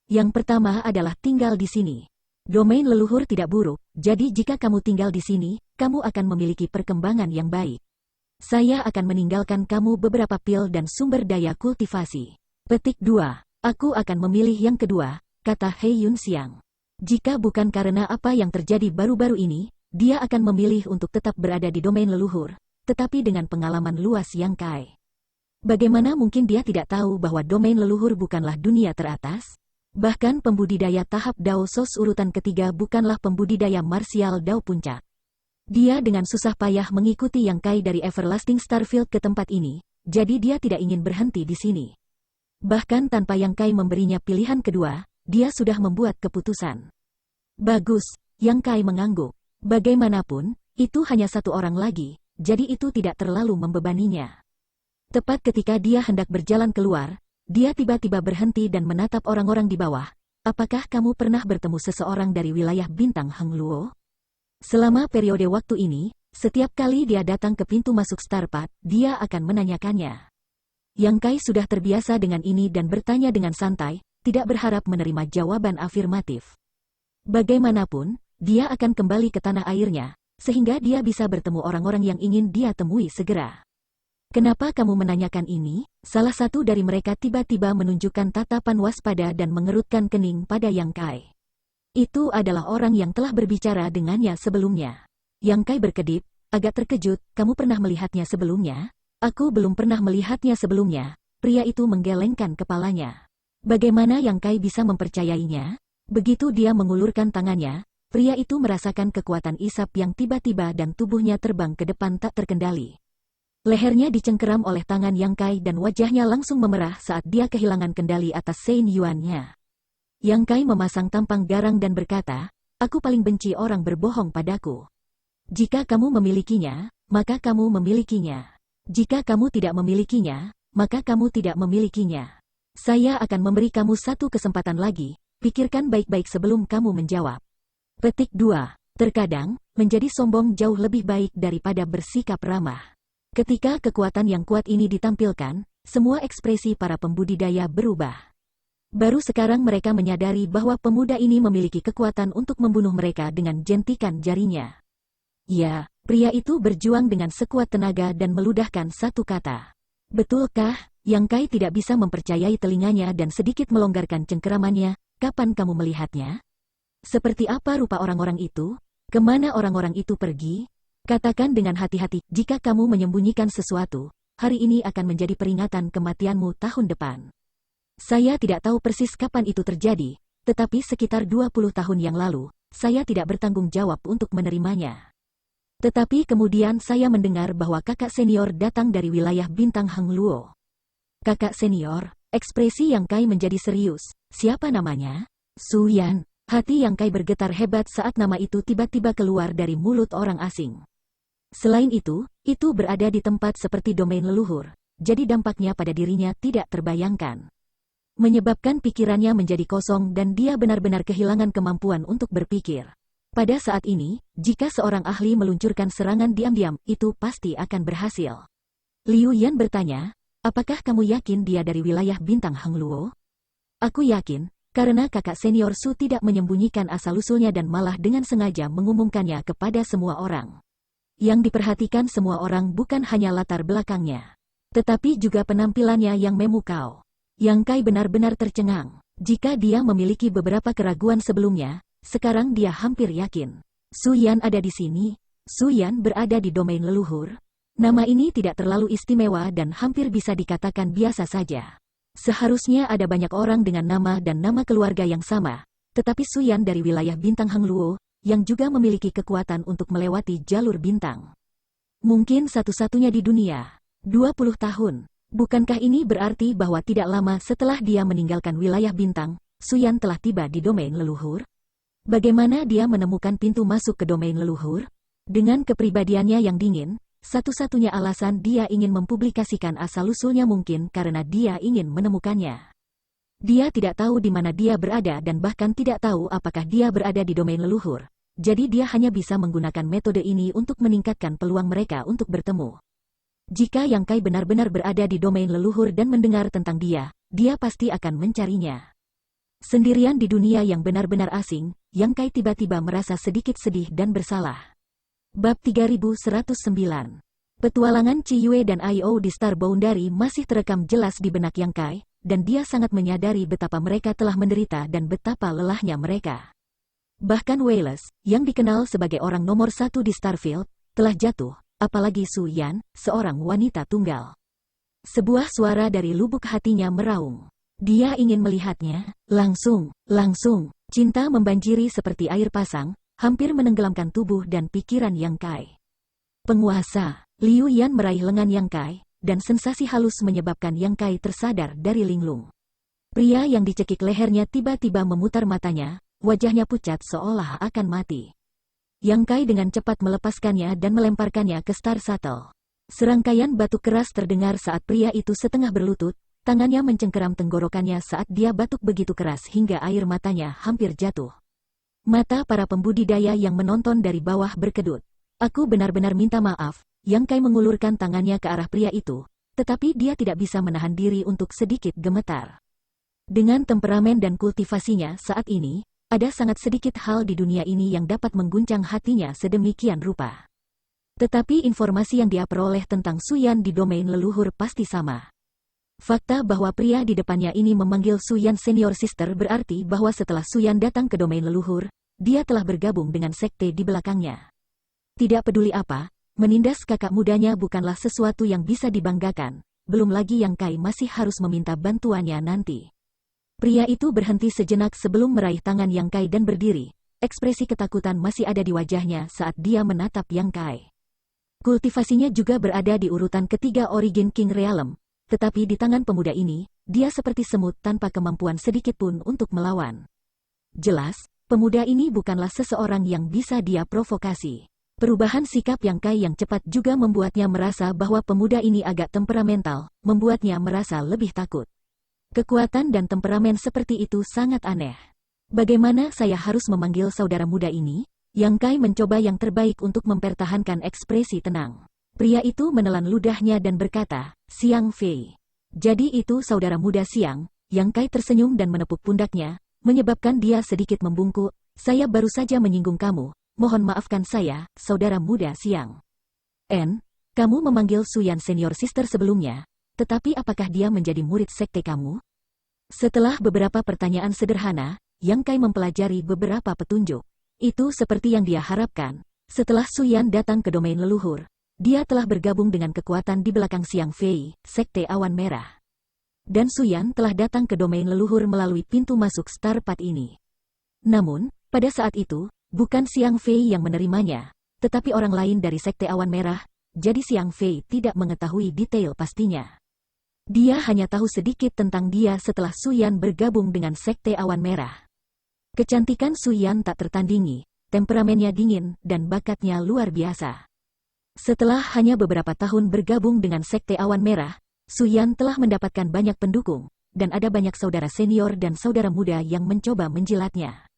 Yang pertama adalah tinggal di sini. Domain leluhur tidak buruk, jadi jika kamu tinggal di sini, kamu akan memiliki perkembangan yang baik. Saya akan meninggalkan kamu beberapa pil dan sumber daya kultivasi." Petik 2. "Aku akan memilih yang kedua," kata He Yunxiang. Jika bukan karena apa yang terjadi baru-baru ini, dia akan memilih untuk tetap berada di domain leluhur, tetapi dengan pengalaman luas Yang Kai. Bagaimana mungkin dia tidak tahu bahwa domain leluhur bukanlah dunia teratas? Bahkan pembudidaya tahap Dao Sos urutan ketiga bukanlah pembudidaya marsial Dao puncak. Dia dengan susah payah mengikuti Yang Kai dari Everlasting Starfield ke tempat ini, jadi dia tidak ingin berhenti di sini. Bahkan tanpa Yang Kai memberinya pilihan kedua, dia sudah membuat keputusan. "Bagus," Yang Kai mengangguk. Bagaimanapun, itu hanya satu orang lagi, jadi itu tidak terlalu membebaninya. Tepat ketika dia hendak berjalan keluar, dia tiba-tiba berhenti dan menatap orang-orang di bawah. "Apakah kamu pernah bertemu seseorang dari wilayah bintang Heng Luo?" Selama periode waktu ini, setiap kali dia datang ke pintu masuk Star Path, dia akan menanyakannya. Yang Kai sudah terbiasa dengan ini dan bertanya dengan santai, tidak berharap menerima jawaban afirmatif. Bagaimanapun, dia akan kembali ke tanah airnya, sehingga dia bisa bertemu orang-orang yang ingin dia temui segera. "Kenapa kamu menanyakan ini?" Salah satu dari mereka tiba-tiba menunjukkan tatapan waspada dan mengerutkan kening pada Yang Kai. Itu adalah orang yang telah berbicara dengannya sebelumnya. Yang Kai berkedip, agak terkejut, "Kamu pernah melihatnya sebelumnya?" "Aku belum pernah melihatnya sebelumnya." Pria itu menggelengkan kepalanya. Bagaimana Yang Kai bisa mempercayainya? Begitu dia mengulurkan tangannya, pria itu merasakan kekuatan isap yang tiba-tiba dan tubuhnya terbang ke depan tak terkendali. Lehernya dicengkeram oleh tangan Yang Kai dan wajahnya langsung memerah saat dia kehilangan kendali atas Sein Yuan-nya. Yang Kai memasang tampang garang dan berkata, "Aku paling benci orang berbohong padaku. Jika kamu memilikinya, maka kamu memilikinya. Jika kamu tidak memilikinya, maka kamu tidak memilikinya. Saya akan memberi kamu satu kesempatan lagi, pikirkan baik-baik sebelum kamu menjawab." Petik 2. Terkadang, menjadi sombong jauh lebih baik daripada bersikap ramah. Ketika kekuatan yang kuat ini ditampilkan, semua ekspresi para pembudidaya berubah. Baru sekarang mereka menyadari bahwa pemuda ini memiliki kekuatan untuk membunuh mereka dengan jentikan jarinya. "Ya," pria itu berjuang dengan sekuat tenaga dan meludahkan satu kata. "Betulkah?" Yang Kai tidak bisa mempercayai telinganya dan sedikit melonggarkan cengkeramannya, kapan kamu melihatnya? Seperti apa rupa orang-orang itu? Kemana orang-orang itu pergi? Katakan dengan hati-hati, jika kamu menyembunyikan sesuatu, hari ini akan menjadi peringatan kematianmu tahun depan. Saya tidak tahu persis kapan itu terjadi, tetapi sekitar 20 tahun yang lalu, saya tidak bertanggung jawab untuk menerimanya. Tetapi kemudian saya mendengar bahwa kakak senior datang dari wilayah bintang Hangluo. Kakak senior, ekspresi Yang Kai menjadi serius. Siapa namanya? Su Yan. Hati Yang Kai bergetar hebat saat nama itu tiba-tiba keluar dari mulut orang asing. Selain itu berada di tempat seperti domain leluhur, jadi dampaknya pada dirinya tidak terbayangkan. Menyebabkan pikirannya menjadi kosong dan dia benar-benar kehilangan kemampuan untuk berpikir. Pada saat ini, jika seorang ahli meluncurkan serangan diam-diam, itu pasti akan berhasil. Liu Yan bertanya, apakah kamu yakin dia dari wilayah bintang Hangluo? Aku yakin, karena kakak senior Su tidak menyembunyikan asal-usulnya dan malah dengan sengaja mengumumkannya kepada semua orang. Yang diperhatikan semua orang bukan hanya latar belakangnya, tetapi juga penampilannya yang memukau. Yang Kai benar-benar tercengang. Jika dia memiliki beberapa keraguan sebelumnya, sekarang dia hampir yakin. Su Yan ada di sini. Su Yan berada di domain leluhur. Nama ini tidak terlalu istimewa dan hampir bisa dikatakan biasa saja. Seharusnya ada banyak orang dengan nama dan nama keluarga yang sama, tetapi Su Yan dari wilayah bintang Hangluo, yang juga memiliki kekuatan untuk melewati jalur bintang. Mungkin satu-satunya di dunia. 20 tahun. Bukankah ini berarti bahwa tidak lama setelah dia meninggalkan wilayah bintang, Su Yan telah tiba di domain leluhur? Bagaimana dia menemukan pintu masuk ke domain leluhur? Dengan kepribadiannya yang dingin, satu-satunya alasan dia ingin mempublikasikan asal-usulnya mungkin karena dia ingin menemukannya. Dia tidak tahu di mana dia berada dan bahkan tidak tahu apakah dia berada di domain leluhur. Jadi dia hanya bisa menggunakan metode ini untuk meningkatkan peluang mereka untuk bertemu. Jika Yang Kai benar-benar berada di domain leluhur dan mendengar tentang dia pasti akan mencarinya. Sendirian di dunia yang benar-benar asing, Yang Kai tiba-tiba merasa sedikit sedih dan bersalah. Bab 3109. Petualangan Chi Yue dan Io di Star Boundary masih terekam jelas di benak Yang Kai, dan dia sangat menyadari betapa mereka telah menderita dan betapa lelahnya mereka. Bahkan Wallace, yang dikenal sebagai orang nomor 1 di Starfield, telah jatuh, apalagi Su Yan, seorang wanita tunggal. Sebuah suara dari lubuk hatinya meraung. Dia ingin melihatnya, langsung. Cinta membanjiri seperti air pasang, hampir menenggelamkan tubuh dan pikiran Yang Kai. Penguasa, Liu Yan meraih lengan Yang Kai, dan sensasi halus menyebabkan Yang Kai tersadar dari linglung. Pria yang dicekik lehernya tiba-tiba memutar matanya, wajahnya pucat seolah akan mati. Yang Kai dengan cepat melepaskannya dan melemparkannya ke Star Shuttle. Serangkaian batu keras terdengar saat pria itu setengah berlutut, tangannya mencengkeram tenggorokannya saat dia batuk begitu keras hingga air matanya hampir jatuh. Mata para pembudidaya yang menonton dari bawah berkedut. Aku benar-benar minta maaf. Yang Kai mengulurkan tangannya ke arah pria itu, tetapi dia tidak bisa menahan diri untuk sedikit gemetar. Dengan temperamen dan kultivasinya saat ini, ada sangat sedikit hal di dunia ini yang dapat mengguncang hatinya sedemikian rupa. Tetapi informasi yang dia peroleh tentang Su Yan di domain leluhur pasti sama. Fakta bahwa pria di depannya ini memanggil Su Yan Senior Sister berarti bahwa setelah Su Yan datang ke domain leluhur, dia telah bergabung dengan sekte di belakangnya. Tidak peduli apa, menindas kakak mudanya bukanlah sesuatu yang bisa dibanggakan, belum lagi Yang Kai masih harus meminta bantuannya nanti. Pria itu berhenti sejenak sebelum meraih tangan Yang Kai dan berdiri. Ekspresi ketakutan masih ada di wajahnya saat dia menatap Yang Kai. Kultivasinya juga berada di urutan ketiga Origin King Realm, tetapi di tangan pemuda ini, dia seperti semut tanpa kemampuan sedikitpun untuk melawan. Jelas, pemuda ini bukanlah seseorang yang bisa dia provokasi. Perubahan sikap Yang Kai yang cepat juga membuatnya merasa bahwa pemuda ini agak temperamental, membuatnya merasa lebih takut. Kekuatan dan temperamen seperti itu sangat aneh. Bagaimana saya harus memanggil saudara muda ini? Yang Kai mencoba yang terbaik untuk mempertahankan ekspresi tenang. Pria itu menelan ludahnya dan berkata, Xiang Fei. Jadi itu saudara muda Xiang. Yang Kai tersenyum dan menepuk pundaknya, menyebabkan dia sedikit membungkuk. Saya baru saja menyinggung kamu. Mohon maafkan saya, saudara muda Xiang. Kamu memanggil Su Yan Senior Sister sebelumnya, tetapi apakah dia menjadi murid sekte kamu? Setelah beberapa pertanyaan sederhana, Yang Kai mempelajari beberapa petunjuk. Itu seperti yang dia harapkan. Setelah Su Yan datang ke domain leluhur, dia telah bergabung dengan kekuatan di belakang Xiang Fei, Sekte Awan Merah. Dan Su Yan telah datang ke domain leluhur melalui pintu masuk Star Path ini. Namun, pada saat itu, bukan Xiang Fei yang menerimanya, tetapi orang lain dari Sekte Awan Merah, jadi Xiang Fei tidak mengetahui detail pastinya. Dia hanya tahu sedikit tentang dia setelah Su Yan bergabung dengan Sekte Awan Merah. Kecantikan Su Yan tak tertandingi, temperamennya dingin, dan bakatnya luar biasa. Setelah hanya beberapa tahun bergabung dengan Sekte Awan Merah, Su Yan telah mendapatkan banyak pendukung, dan ada banyak saudara senior dan saudara muda yang mencoba menjilatnya.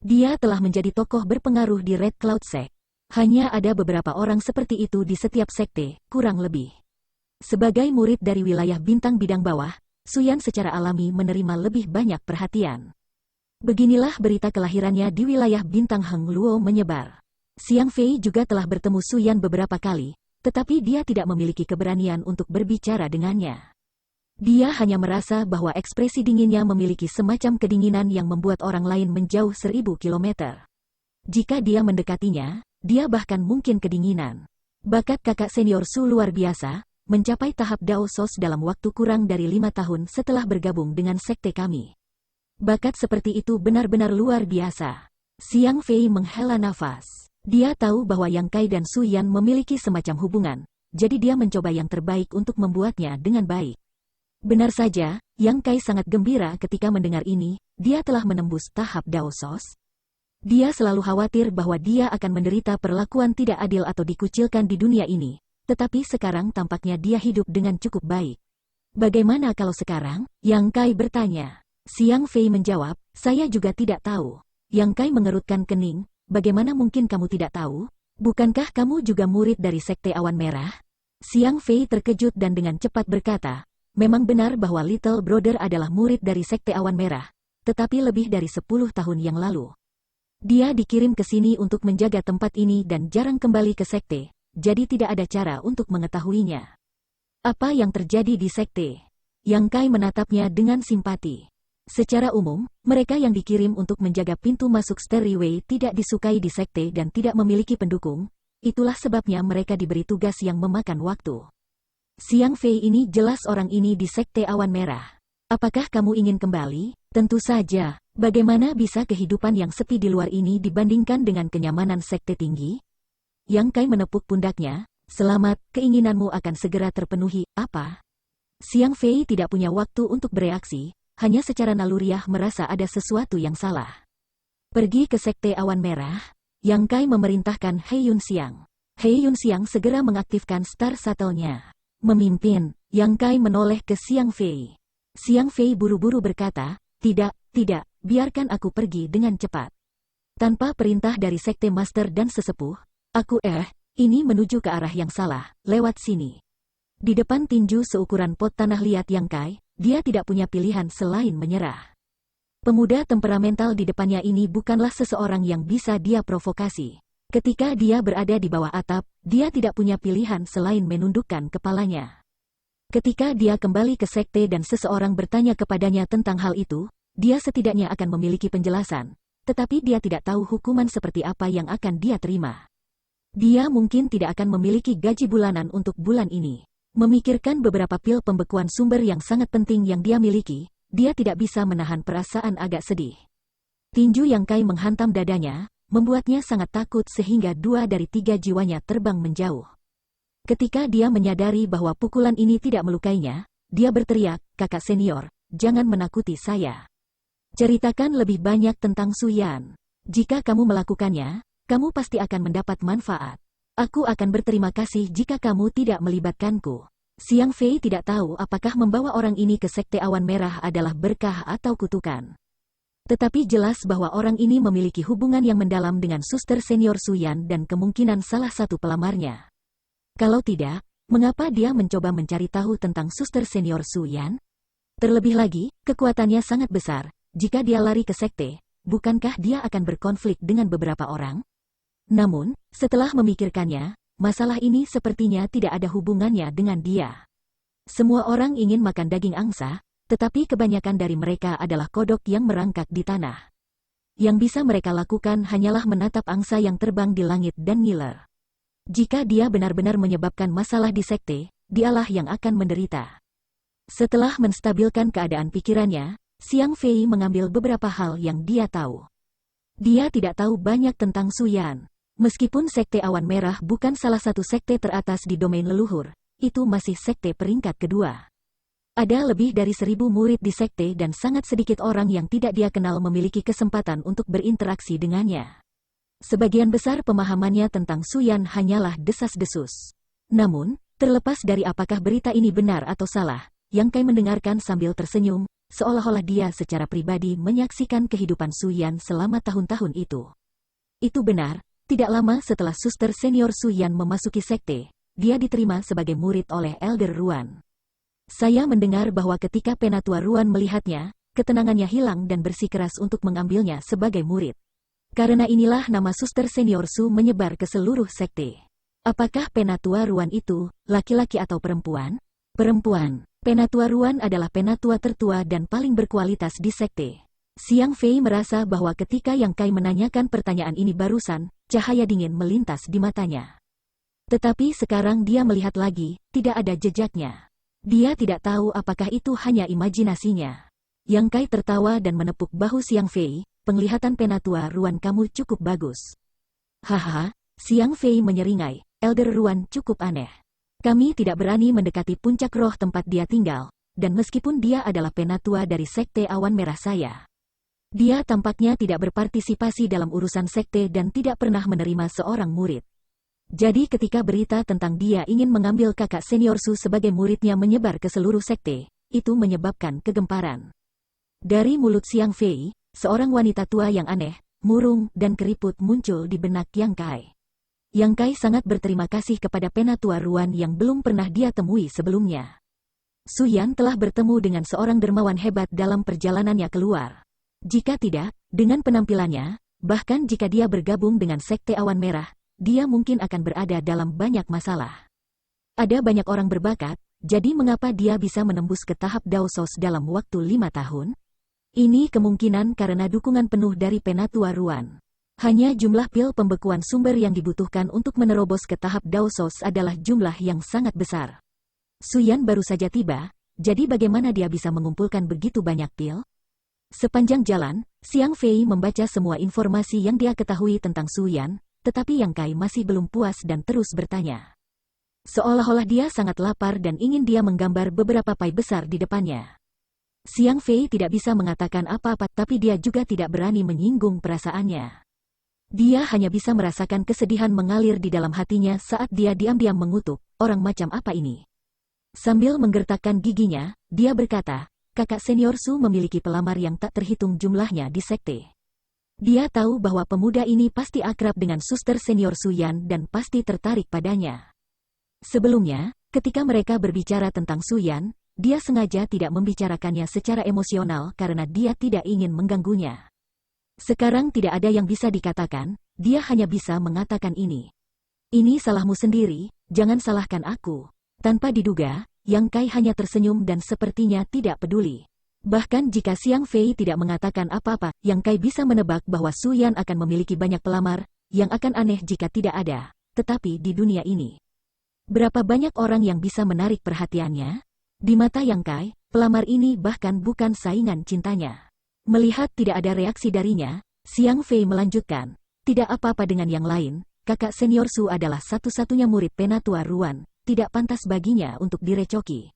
Dia telah menjadi tokoh berpengaruh di Red Cloud Sect. Hanya ada beberapa orang seperti itu di setiap sekte, kurang lebih. Sebagai murid dari wilayah bintang bidang bawah, Su Yan secara alami menerima lebih banyak perhatian. Beginilah berita kelahirannya di wilayah bintang Heng Luo menyebar. Xiang Fei juga telah bertemu Su Yan beberapa kali, tetapi dia tidak memiliki keberanian untuk berbicara dengannya. Dia hanya merasa bahwa ekspresi dinginnya memiliki semacam kedinginan yang membuat orang lain menjauh 1000 kilometer. Jika dia mendekatinya, dia bahkan mungkin kedinginan. Bakat kakak senior Su luar biasa, mencapai tahap Dao Sos dalam waktu kurang dari 5 tahun setelah bergabung dengan sekte kami. Bakat seperti itu benar-benar luar biasa. Xiang Fei menghela nafas. Dia tahu bahwa Yang Kai dan Su Yan memiliki semacam hubungan, jadi dia mencoba yang terbaik untuk membuatnya dengan baik. Benar saja, Yang Kai sangat gembira ketika mendengar ini, dia telah menembus tahap Dao Sos. Dia selalu khawatir bahwa dia akan menderita perlakuan tidak adil atau dikucilkan di dunia ini, tetapi sekarang tampaknya dia hidup dengan cukup baik. Bagaimana kalau sekarang? Yang Kai bertanya. Xiang Fei menjawab, saya juga tidak tahu. Yang Kai mengerutkan kening, bagaimana mungkin kamu tidak tahu? Bukankah kamu juga murid dari Sekte Awan Merah? Xiang Fei terkejut dan dengan cepat berkata, memang benar bahwa Little Brother adalah murid dari Sekte Awan Merah, tetapi lebih dari 10 tahun yang lalu. Dia dikirim ke sini untuk menjaga tempat ini dan jarang kembali ke sekte, jadi tidak ada cara untuk mengetahuinya. Apa yang terjadi di sekte? Yang Kai menatapnya dengan simpati. Secara umum, mereka yang dikirim untuk menjaga pintu masuk stairway tidak disukai di sekte dan tidak memiliki pendukung, itulah sebabnya mereka diberi tugas yang memakan waktu. Xiang Fei ini jelas orang ini di Sekte Awan Merah. Apakah kamu ingin kembali? Tentu saja, bagaimana bisa kehidupan yang sepi di luar ini dibandingkan dengan kenyamanan sekte tinggi? Yang Kai menepuk pundaknya, selamat, keinginanmu akan segera terpenuhi, apa? Xiang Fei tidak punya waktu untuk bereaksi, hanya secara naluriah merasa ada sesuatu yang salah. Pergi ke Sekte Awan Merah, Yang Kai memerintahkan He Yunxiang. He Yunxiang segera mengaktifkan Star Shuttle-nya. Memimpin, Yang Kai menoleh ke Xiang Fei. Xiang Fei buru-buru berkata, tidak, biarkan aku pergi dengan cepat. Tanpa perintah dari Sekte Master dan Sesepuh, aku ini menuju ke arah yang salah, lewat sini. Di depan tinju seukuran pot tanah liat Yang Kai, dia tidak punya pilihan selain menyerah. Pemuda temperamental di depannya ini bukanlah seseorang yang bisa dia provokasi. Ketika dia berada di bawah atap, dia tidak punya pilihan selain menundukkan kepalanya. Ketika dia kembali ke sekte dan seseorang bertanya kepadanya tentang hal itu, dia setidaknya akan memiliki penjelasan, tetapi dia tidak tahu hukuman seperti apa yang akan dia terima. Dia mungkin tidak akan memiliki gaji bulanan untuk bulan ini. Memikirkan beberapa pil pembekuan sumber yang sangat penting yang dia miliki, dia tidak bisa menahan perasaan agak sedih. Tinju Yang Kai menghantam dadanya, membuatnya sangat takut sehingga 2 dari 3 jiwanya terbang menjauh. Ketika dia menyadari bahwa pukulan ini tidak melukainya, dia berteriak, kakak senior, jangan menakuti saya. Ceritakan lebih banyak tentang Su Yan. Jika kamu melakukannya, kamu pasti akan mendapat manfaat. Aku akan berterima kasih jika kamu tidak melibatkanku. Xiang Fei tidak tahu apakah membawa orang ini ke Sekte Awan Merah adalah berkah atau kutukan. Tetapi jelas bahwa orang ini memiliki hubungan yang mendalam dengan suster senior Su Yan dan kemungkinan salah satu pelamarnya. Kalau tidak, mengapa dia mencoba mencari tahu tentang suster senior Su Yan? Terlebih lagi, kekuatannya sangat besar. Jika dia lari ke sekte, bukankah dia akan berkonflik dengan beberapa orang? Namun, setelah memikirkannya, masalah ini sepertinya tidak ada hubungannya dengan dia. Semua orang ingin makan daging angsa, tetapi kebanyakan dari mereka adalah kodok yang merangkak di tanah. Yang bisa mereka lakukan hanyalah menatap angsa yang terbang di langit dan ngiler. Jika dia benar-benar menyebabkan masalah di sekte, dialah yang akan menderita. Setelah menstabilkan keadaan pikirannya, Xiang Fei mengambil beberapa hal yang dia tahu. Dia tidak tahu banyak tentang Su Yan. Meskipun sekte Awan Merah bukan salah satu sekte teratas di domain leluhur, itu masih sekte peringkat kedua. Ada lebih dari 1.000 murid di sekte dan sangat sedikit orang yang tidak dia kenal memiliki kesempatan untuk berinteraksi dengannya. Sebagian besar pemahamannya tentang Su Yan hanyalah desas-desus. Namun, terlepas dari apakah berita ini benar atau salah, Yang Kai mendengarkan sambil tersenyum, seolah-olah dia secara pribadi menyaksikan kehidupan Su Yan selama tahun-tahun itu. Itu benar, tidak lama setelah suster senior Su Yan memasuki sekte, dia diterima sebagai murid oleh Elder Ruan. Saya mendengar bahwa ketika Penatua Ruan melihatnya, ketenangannya hilang dan bersikeras untuk mengambilnya sebagai murid. Karena inilah nama suster senior Su menyebar ke seluruh sekte. Apakah Penatua Ruan itu, laki-laki atau perempuan? Perempuan. Penatua Ruan adalah penatua tertua dan paling berkualitas di sekte. Xiang Fei merasa bahwa ketika Yang Kai menanyakan pertanyaan ini barusan, cahaya dingin melintas di matanya. Tetapi sekarang dia melihat lagi, tidak ada jejaknya. Dia tidak tahu apakah itu hanya imajinasinya. Yang Kai tertawa dan menepuk bahu Xiang Fei. Penglihatan Penatua Ruan kamu cukup bagus. Haha, Xiang Fei menyeringai, Elder Ruan cukup aneh. Kami tidak berani mendekati puncak roh tempat dia tinggal, dan meskipun dia adalah penatua dari sekte Awan Merah saya. Dia tampaknya tidak berpartisipasi dalam urusan sekte dan tidak pernah menerima seorang murid. Jadi ketika berita tentang dia ingin mengambil kakak senior Su sebagai muridnya menyebar ke seluruh sekte, itu menyebabkan kegemparan. Dari mulut Xiang Fei, seorang wanita tua yang aneh, murung, dan keriput muncul di benak Yang Kai. Yang Kai sangat berterima kasih kepada Penatua Ruan yang belum pernah dia temui sebelumnya. Su Yan telah bertemu dengan seorang dermawan hebat dalam perjalanannya keluar. Jika tidak, dengan penampilannya, bahkan jika dia bergabung dengan sekte Awan Merah, dia mungkin akan berada dalam banyak masalah. Ada banyak orang berbakat, jadi mengapa dia bisa menembus ke tahap Daosos dalam waktu 5 tahun? Ini kemungkinan karena dukungan penuh dari Penatua Ruan. Hanya jumlah pil pembekuan sumber yang dibutuhkan untuk menerobos ke tahap Daosos adalah jumlah yang sangat besar. Su Yan baru saja tiba, jadi bagaimana dia bisa mengumpulkan begitu banyak pil? Sepanjang jalan, Xiang Fei membaca semua informasi yang dia ketahui tentang Su Yan, tetapi Yang Kai masih belum puas dan terus bertanya. Seolah-olah dia sangat lapar dan ingin dia menggambar beberapa pai besar di depannya. Xiang Fei tidak bisa mengatakan apa-apa, tapi dia juga tidak berani menyinggung perasaannya. Dia hanya bisa merasakan kesedihan mengalir di dalam hatinya saat dia diam-diam mengutuk, orang macam apa ini? Sambil menggertakkan giginya, dia berkata, kakak senior Su memiliki pelamar yang tak terhitung jumlahnya di sekte. Dia tahu bahwa pemuda ini pasti akrab dengan suster senior Su Yan dan pasti tertarik padanya. Sebelumnya, ketika mereka berbicara tentang Su Yan, dia sengaja tidak membicarakannya secara emosional karena dia tidak ingin mengganggunya. Sekarang tidak ada yang bisa dikatakan, dia hanya bisa mengatakan ini. Ini salahmu sendiri, jangan salahkan aku. Tanpa diduga, Yang Kai hanya tersenyum dan sepertinya tidak peduli. Bahkan jika Xiang Fei tidak mengatakan apa-apa, Yang Kai bisa menebak bahwa Su Yan akan memiliki banyak pelamar, yang akan aneh jika tidak ada, tetapi di dunia ini. Berapa banyak orang yang bisa menarik perhatiannya? Di mata Yang Kai, pelamar ini bahkan bukan saingan cintanya. Melihat tidak ada reaksi darinya, Xiang Fei melanjutkan, tidak apa-apa dengan yang lain, kakak senior Su adalah satu-satunya murid Penatua Ruan, tidak pantas baginya untuk direcoki.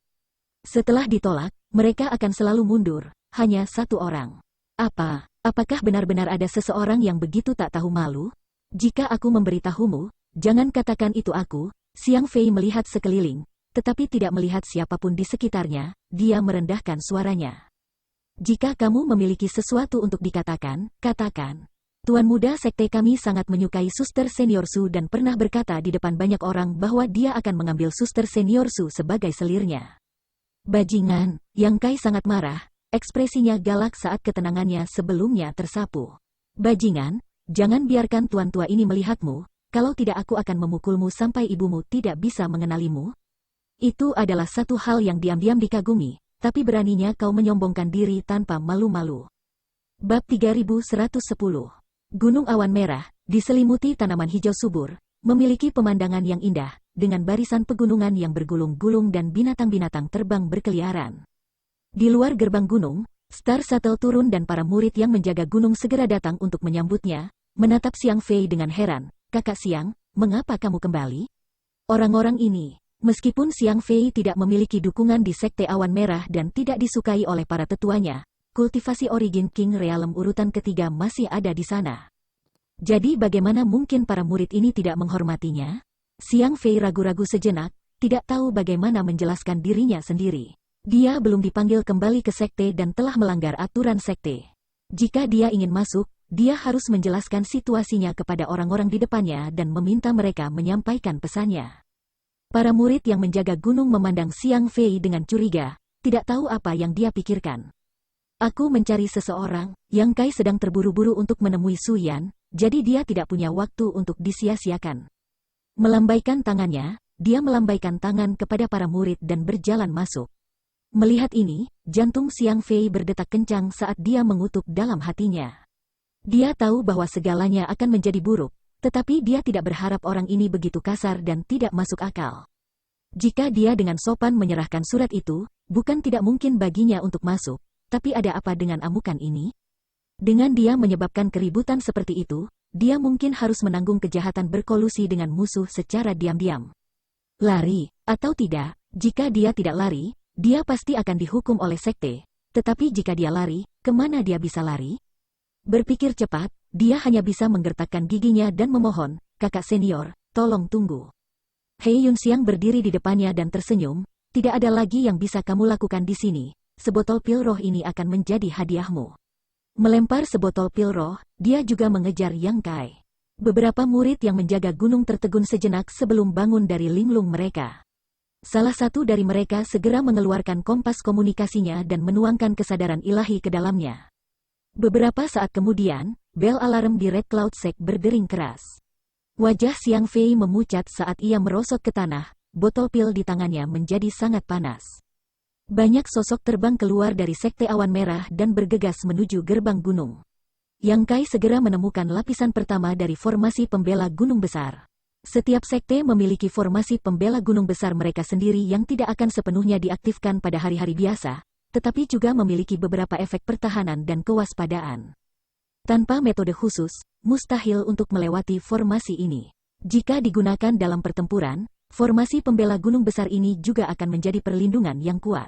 Setelah ditolak, mereka akan selalu mundur, hanya satu orang. Apakah benar-benar ada seseorang yang begitu tak tahu malu? Jika aku memberitahumu, jangan katakan itu aku. Xiang Fei melihat sekeliling, tetapi tidak melihat siapapun di sekitarnya, dia merendahkan suaranya. Jika kamu memiliki sesuatu untuk dikatakan, katakan. Tuan muda sekte kami sangat menyukai suster senior Su dan pernah berkata di depan banyak orang bahwa dia akan mengambil suster senior Su sebagai selirnya. Bajingan, Yang Kai sangat marah, ekspresinya galak saat ketenangannya sebelumnya tersapu. Bajingan, jangan biarkan tuan tua ini melihatmu, kalau tidak aku akan memukulmu sampai ibumu tidak bisa mengenalimu. Itu adalah satu hal yang diam-diam dikagumi, tapi beraninya kau menyombongkan diri tanpa malu-malu. Bab 3110. Gunung Awan Merah, diselimuti tanaman hijau subur, memiliki pemandangan yang indah, dengan barisan pegunungan yang bergulung-gulung dan binatang-binatang terbang berkeliaran. Di luar gerbang gunung, Star Shuttle turun dan para murid yang menjaga gunung segera datang untuk menyambutnya, menatap Xiang Fei dengan heran. "Kakak Xiang, mengapa kamu kembali?" Orang-orang ini, meskipun Xiang Fei tidak memiliki dukungan di Sekte Awan Merah dan tidak disukai oleh para tetuanya, kultivasi Origin King Realm urutan ketiga masih ada di sana. Jadi bagaimana mungkin para murid ini tidak menghormatinya? Xiang Fei ragu-ragu sejenak, tidak tahu bagaimana menjelaskan dirinya sendiri. Dia belum dipanggil kembali ke sekte dan telah melanggar aturan sekte. Jika dia ingin masuk, dia harus menjelaskan situasinya kepada orang-orang di depannya dan meminta mereka menyampaikan pesannya. Para murid yang menjaga gunung memandang Xiang Fei dengan curiga, tidak tahu apa yang dia pikirkan. "Aku mencari seseorang." Yang Kai sedang terburu-buru untuk menemui Su Yan, jadi dia tidak punya waktu untuk disia-siakan. Melambaikan tangannya, dia melambaikan tangan kepada para murid dan berjalan masuk. Melihat ini, jantung Xiang Fei berdetak kencang saat dia mengutuk dalam hatinya. Dia tahu bahwa segalanya akan menjadi buruk, tetapi dia tidak berharap orang ini begitu kasar dan tidak masuk akal. Jika dia dengan sopan menyerahkan surat itu, bukan tidak mungkin baginya untuk masuk. Tapi ada apa dengan amukan ini? Dengan dia menyebabkan keributan seperti itu, dia mungkin harus menanggung kejahatan berkolusi dengan musuh secara diam-diam. Lari, atau tidak, jika dia tidak lari, dia pasti akan dihukum oleh sekte. Tetapi jika dia lari, kemana dia bisa lari? Berpikir cepat, dia hanya bisa menggertakkan giginya dan memohon, "Kakak senior, tolong tunggu." Hei Yun Xiang berdiri di depannya dan tersenyum, "Tidak ada lagi yang bisa kamu lakukan di sini. Sebotol pil roh ini akan menjadi hadiahmu." Melempar sebotol pil roh, dia juga mengejar Yang Kai. Beberapa murid yang menjaga gunung tertegun sejenak sebelum bangun dari linglung mereka. Salah satu dari mereka segera mengeluarkan kompas komunikasinya dan menuangkan kesadaran ilahi ke dalamnya. Beberapa saat kemudian, bel alarm di Red Cloud Sect berdering keras. Wajah Xiang Fei memucat saat ia merosot ke tanah, botol pil di tangannya menjadi sangat panas. Banyak sosok terbang keluar dari Sekte Awan Merah dan bergegas menuju gerbang gunung. Yang Kai segera menemukan lapisan pertama dari formasi pembela gunung besar. Setiap sekte memiliki formasi pembela gunung besar mereka sendiri yang tidak akan sepenuhnya diaktifkan pada hari-hari biasa, tetapi juga memiliki beberapa efek pertahanan dan kewaspadaan. Tanpa metode khusus, mustahil untuk melewati formasi ini. Jika digunakan dalam pertempuran, formasi pembela gunung besar ini juga akan menjadi perlindungan yang kuat.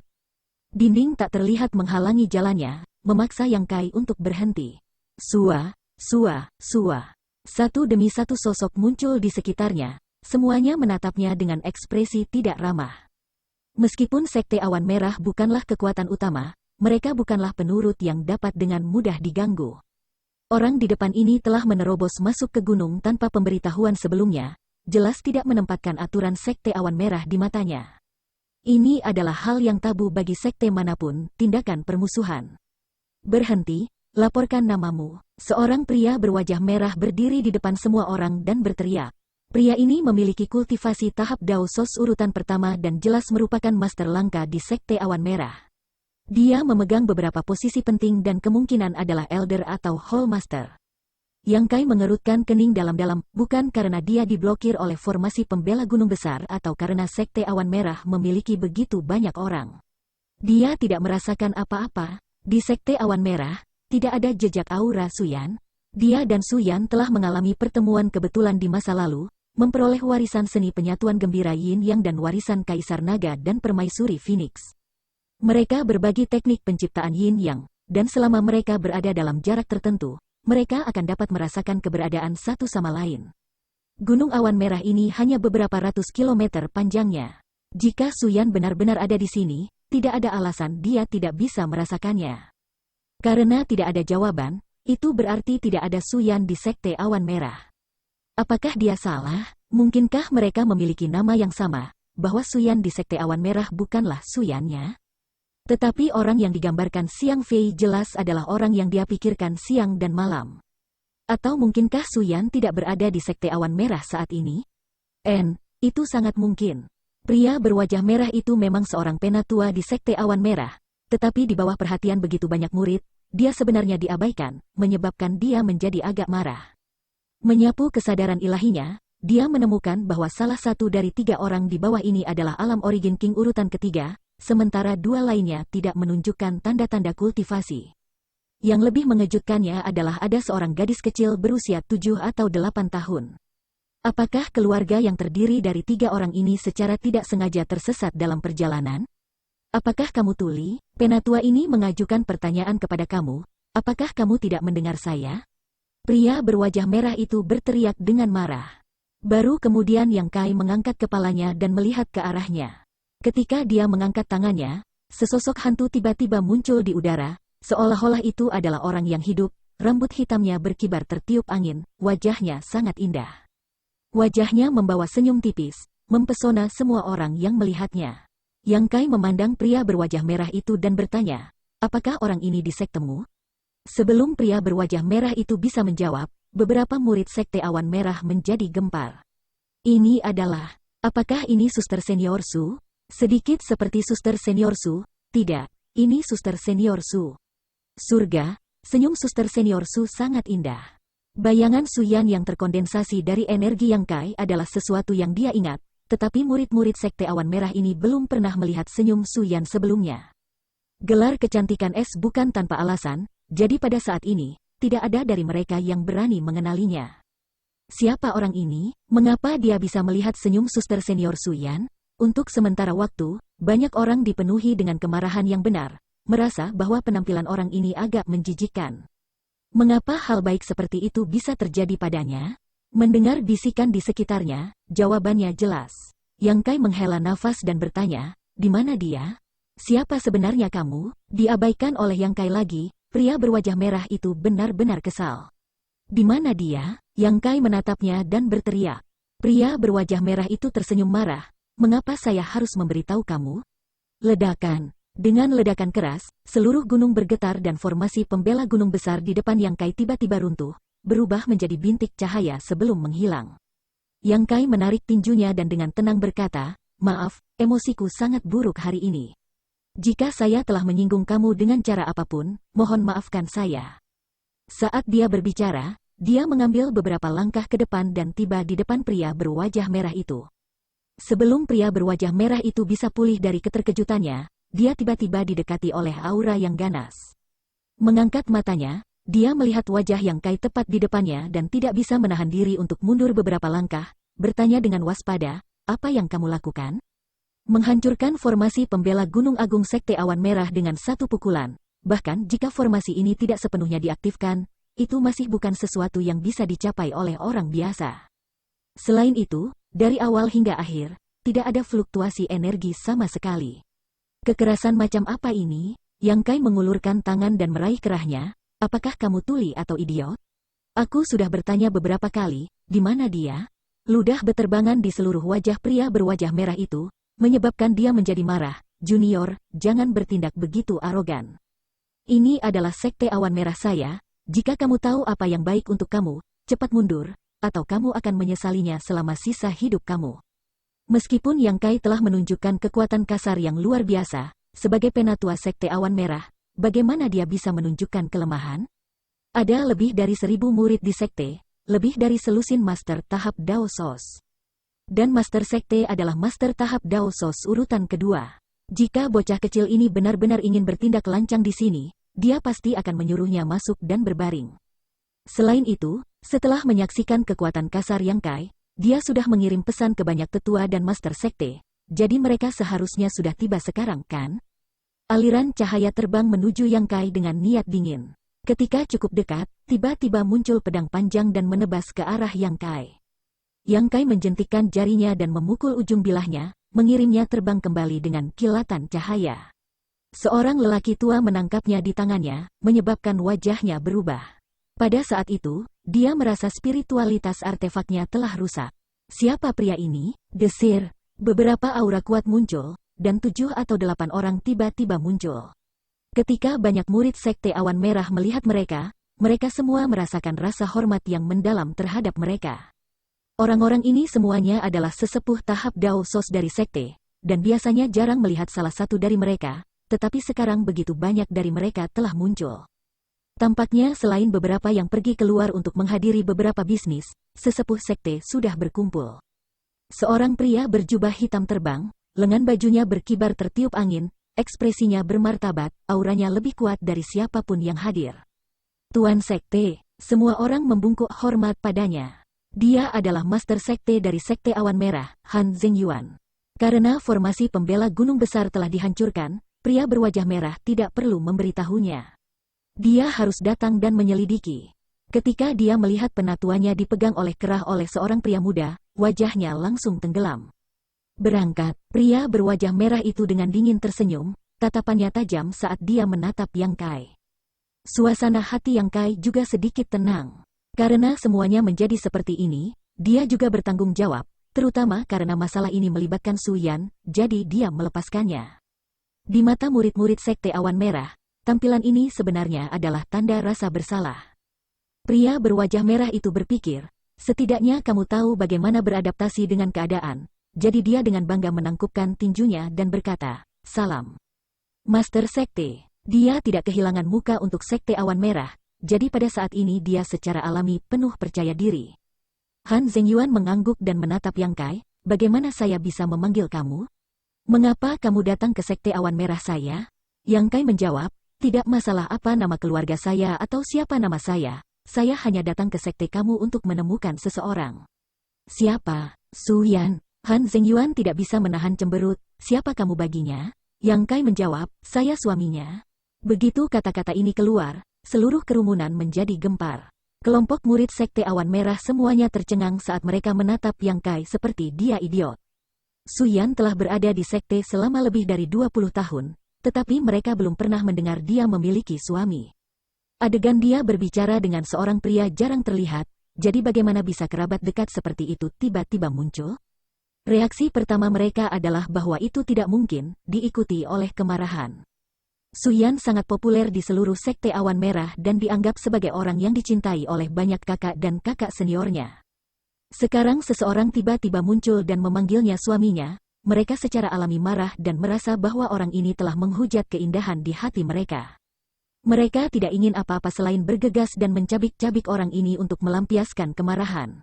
Dinding tak terlihat menghalangi jalannya, memaksa Yang Kai untuk berhenti. Sua, sua, sua. Satu demi satu sosok muncul di sekitarnya, semuanya menatapnya dengan ekspresi tidak ramah. Meskipun Sekte Awan Merah bukanlah kekuatan utama, mereka bukanlah penurut yang dapat dengan mudah diganggu. Orang di depan ini telah menerobos masuk ke gunung tanpa pemberitahuan sebelumnya, jelas tidak menempatkan aturan Sekte Awan Merah di matanya. Ini adalah hal yang tabu bagi sekte manapun, tindakan permusuhan. "Berhenti, laporkan namamu." Seorang pria berwajah merah berdiri di depan semua orang dan berteriak. Pria ini memiliki kultivasi tahap Dao Sos urutan pertama dan jelas merupakan master langka di Sekte Awan Merah. Dia memegang beberapa posisi penting dan kemungkinan adalah Elder atau Hall Master. Yang Kai mengerutkan kening dalam-dalam, bukan karena dia diblokir oleh formasi pembela gunung besar atau karena Sekte Awan Merah memiliki begitu banyak orang. Dia tidak merasakan apa-apa. Di Sekte Awan Merah, tidak ada jejak aura Su Yan. Dia dan Su Yan telah mengalami pertemuan kebetulan di masa lalu, memperoleh warisan seni penyatuan gembira Yin Yang dan warisan Kaisar Naga dan Permaisuri Phoenix. Mereka berbagi teknik penciptaan Yin Yang, dan selama mereka berada dalam jarak tertentu, mereka akan dapat merasakan keberadaan satu sama lain. Gunung Awan Merah ini hanya beberapa ratus kilometer panjangnya. Jika Su Yan benar-benar ada di sini, tidak ada alasan dia tidak bisa merasakannya. Karena tidak ada jawaban, itu berarti tidak ada Su Yan di Sekte Awan Merah. Apakah dia salah? Mungkinkah mereka memiliki nama yang sama, bahwa Su Yan di Sekte Awan Merah bukanlah Su Yan-nya? Tetapi orang yang digambarkan Xiang Fei jelas adalah orang yang dia pikirkan siang dan malam. Atau mungkinkah Su Yan tidak berada di Sekte Awan Merah saat ini? Itu sangat mungkin. Pria berwajah merah itu memang seorang penatua di Sekte Awan Merah, tetapi di bawah perhatian begitu banyak murid, dia sebenarnya diabaikan, menyebabkan dia menjadi agak marah. Menyapu kesadaran ilahinya, dia menemukan bahwa salah satu dari 3 orang di bawah ini adalah alam origin king urutan ketiga, sementara 2 lainnya tidak menunjukkan tanda-tanda kultivasi. Yang lebih mengejutkannya adalah ada seorang gadis kecil berusia 7 atau 8 tahun. Apakah keluarga yang terdiri dari 3 orang ini secara tidak sengaja tersesat dalam perjalanan? Apakah kamu tuli? Penatua ini mengajukan pertanyaan kepada kamu. Apakah kamu tidak mendengar saya? Pria berwajah merah itu berteriak dengan marah. Baru kemudian Yang Kai mengangkat kepalanya dan melihat ke arahnya. Ketika dia mengangkat tangannya, sesosok hantu tiba-tiba muncul di udara, seolah-olah itu adalah orang yang hidup, rambut hitamnya berkibar tertiup angin, wajahnya sangat indah. Wajahnya membawa senyum tipis, mempesona semua orang yang melihatnya. Yang Kai memandang pria berwajah merah itu dan bertanya, apakah orang ini di sektemu? Sebelum pria berwajah merah itu bisa menjawab, beberapa murid sekte awan merah menjadi gempar. Ini adalah, apakah ini Suster Senior Su? Sedikit seperti Suster Senior Su, tidak, ini Suster Senior Su. Surga, senyum Suster Senior Su sangat indah. Bayangan Suyan yang terkondensasi dari energi Yang Kai adalah sesuatu yang dia ingat, tetapi murid-murid sekte awan merah ini belum pernah melihat senyum Suyan sebelumnya. Gelar kecantikan es bukan tanpa alasan, jadi pada saat ini, tidak ada dari mereka yang berani mengenalinya. Siapa orang ini? Mengapa dia bisa melihat senyum Suster Senior Suyan? Untuk sementara waktu, banyak orang dipenuhi dengan kemarahan yang benar, merasa bahwa penampilan orang ini agak menjijikkan. Mengapa hal baik seperti itu bisa terjadi padanya? Mendengar bisikan di sekitarnya, jawabannya jelas. Yang Kai menghela nafas dan bertanya, di mana dia? Siapa sebenarnya kamu? Diabaikan oleh Yang Kai lagi. Pria berwajah merah itu benar-benar kesal. Di mana dia? Yang Kai menatapnya dan berteriak. Pria berwajah merah itu tersenyum marah. Mengapa saya harus memberitahu kamu? Ledakan. Dengan ledakan keras, seluruh gunung bergetar dan formasi pembela gunung besar di depan Yang Kai tiba-tiba runtuh, berubah menjadi bintik cahaya sebelum menghilang. Yang Kai menarik tinjunya dan dengan tenang berkata, maaf, emosiku sangat buruk hari ini. Jika saya telah menyinggung kamu dengan cara apapun, mohon maafkan saya. Saat dia berbicara, dia mengambil beberapa langkah ke depan dan tiba di depan pria berwajah merah itu. Sebelum pria berwajah merah itu bisa pulih dari keterkejutannya, dia tiba-tiba didekati oleh aura yang ganas. Mengangkat matanya, dia melihat wajah Yang Kai tepat di depannya dan tidak bisa menahan diri untuk mundur beberapa langkah, bertanya dengan waspada, apa yang kamu lakukan? Menghancurkan formasi pembela Gunung Agung Sekte Awan Merah dengan satu pukulan. Bahkan jika formasi ini tidak sepenuhnya diaktifkan, itu masih bukan sesuatu yang bisa dicapai oleh orang biasa. Selain itu, dari awal hingga akhir, tidak ada fluktuasi energi sama sekali. Kekerasan macam apa ini? Yang Kai mengulurkan tangan dan meraih kerahnya. Apakah kamu tuli atau idiot? Aku sudah bertanya beberapa kali, di mana dia? Ludah beterbangan di seluruh wajah pria berwajah merah itu, menyebabkan dia menjadi marah. Junior, jangan bertindak begitu arogan. Ini adalah sekte awan merah saya, jika kamu tahu apa yang baik untuk kamu, cepat mundur, atau kamu akan menyesalinya selama sisa hidup kamu. Meskipun Yang Kai telah menunjukkan kekuatan kasar yang luar biasa, sebagai penatua sekte awan merah, bagaimana dia bisa menunjukkan kelemahan? Ada lebih dari 1000 murid di sekte, lebih dari selusin master tahap Dao Sos. Dan master sekte adalah master tahap Dao Sos urutan kedua. Jika bocah kecil ini benar-benar ingin bertindak lancang di sini, dia pasti akan menyuruhnya masuk dan berbaring. Selain itu, setelah menyaksikan kekuatan kasar Yang Kai, dia sudah mengirim pesan ke banyak tetua dan master sekte, jadi mereka seharusnya sudah tiba sekarang kan? Aliran cahaya terbang menuju Yang Kai dengan niat dingin. Ketika cukup dekat, tiba-tiba muncul pedang panjang dan menebas ke arah Yang Kai. Yang Kai menjentikkan jarinya dan memukul ujung bilahnya, mengirimnya terbang kembali dengan kilatan cahaya. Seorang lelaki tua menangkapnya di tangannya, menyebabkan wajahnya berubah. Pada saat itu, dia merasa spiritualitas artefaknya telah rusak. Siapa pria ini? Desir. Beberapa aura kuat muncul, dan 7 atau 8 orang tiba-tiba muncul. Ketika banyak murid sekte awan merah melihat mereka, mereka semua merasakan rasa hormat yang mendalam terhadap mereka. Orang-orang ini semuanya adalah sesepuh tahap Dao Sos dari sekte, dan biasanya jarang melihat salah satu dari mereka, tetapi sekarang begitu banyak dari mereka telah muncul. Tampaknya selain beberapa yang pergi keluar untuk menghadiri beberapa bisnis, sesepuh sekte sudah berkumpul. Seorang pria berjubah hitam terbang, lengan bajunya berkibar tertiup angin, ekspresinya bermartabat, auranya lebih kuat dari siapapun yang hadir. Tuan Sekte, semua orang membungkuk hormat padanya. Dia adalah Master Sekte dari Sekte Awan Merah, Han Zhengyuan. Karena formasi pembela gunung besar telah dihancurkan, pria berwajah merah tidak perlu memberitahunya. Dia harus datang dan menyelidiki. Ketika dia melihat penatuannya dipegang oleh kerah oleh seorang pria muda, wajahnya langsung tenggelam. Berangkat, pria berwajah merah itu dengan dingin tersenyum, tatapannya tajam saat dia menatap Yang Kai. Suasana hati Yang Kai juga sedikit tenang. Karena semuanya menjadi seperti ini, dia juga bertanggung jawab, terutama karena masalah ini melibatkan Su Yan, jadi dia melepaskannya. Di mata murid-murid Sekte Awan Merah, tampilan ini sebenarnya adalah tanda rasa bersalah. Pria berwajah merah itu berpikir, setidaknya kamu tahu bagaimana beradaptasi dengan keadaan. Jadi dia dengan bangga menangkupkan tinjunya dan berkata, "Salam, Master Sekte." Dia tidak kehilangan muka untuk Sekte Awan Merah, jadi pada saat ini dia secara alami penuh percaya diri. Han Zhengyuan mengangguk dan menatap Yang Kai, "Bagaimana saya bisa memanggil kamu? Mengapa kamu datang ke Sekte Awan Merah saya?" Yang Kai menjawab, "Tidak masalah apa nama keluarga saya atau siapa nama saya hanya datang ke sekte kamu untuk menemukan seseorang." "Siapa?" "Su Yan." Han Zhengyuan tidak bisa menahan cemberut, "Siapa kamu baginya?" Yang Kai menjawab, "Saya suaminya." Begitu kata-kata ini keluar, seluruh kerumunan menjadi gempar. Kelompok murid Sekte Awan Merah semuanya tercengang saat mereka menatap Yang Kai seperti dia idiot. Su Yan telah berada di sekte selama lebih dari 20 tahun, tetapi mereka belum pernah mendengar dia memiliki suami. Adegan dia berbicara dengan seorang pria jarang terlihat, jadi bagaimana bisa kerabat dekat seperti itu tiba-tiba muncul? Reaksi pertama mereka adalah bahwa itu tidak mungkin, diikuti oleh kemarahan. Su Yan sangat populer di seluruh Sekte Awan Merah dan dianggap sebagai orang yang dicintai oleh banyak kakak dan kakak seniornya. Sekarang seseorang tiba-tiba muncul dan memanggilnya suaminya, mereka secara alami marah dan merasa bahwa orang ini telah menghujat keindahan di hati mereka. Mereka tidak ingin apa-apa selain bergegas dan mencabik-cabik orang ini untuk melampiaskan kemarahan.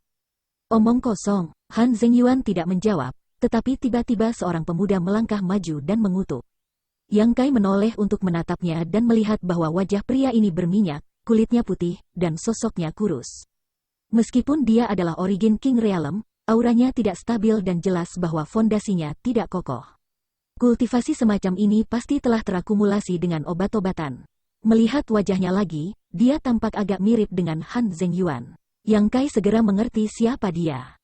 "Omong kosong," Han Zhengyuan tidak menjawab, tetapi tiba-tiba seorang pemuda melangkah maju dan mengutuk. Yang Kai menoleh untuk menatapnya dan melihat bahwa wajah pria ini berminyak, kulitnya putih, dan sosoknya kurus. Meskipun dia adalah origin King Realm, auranya tidak stabil dan jelas bahwa fondasinya tidak kokoh. Kultivasi semacam ini pasti telah terakumulasi dengan obat-obatan. Melihat wajahnya lagi, dia tampak agak mirip dengan Han Zhengyuan. Yang Kai segera mengerti siapa dia.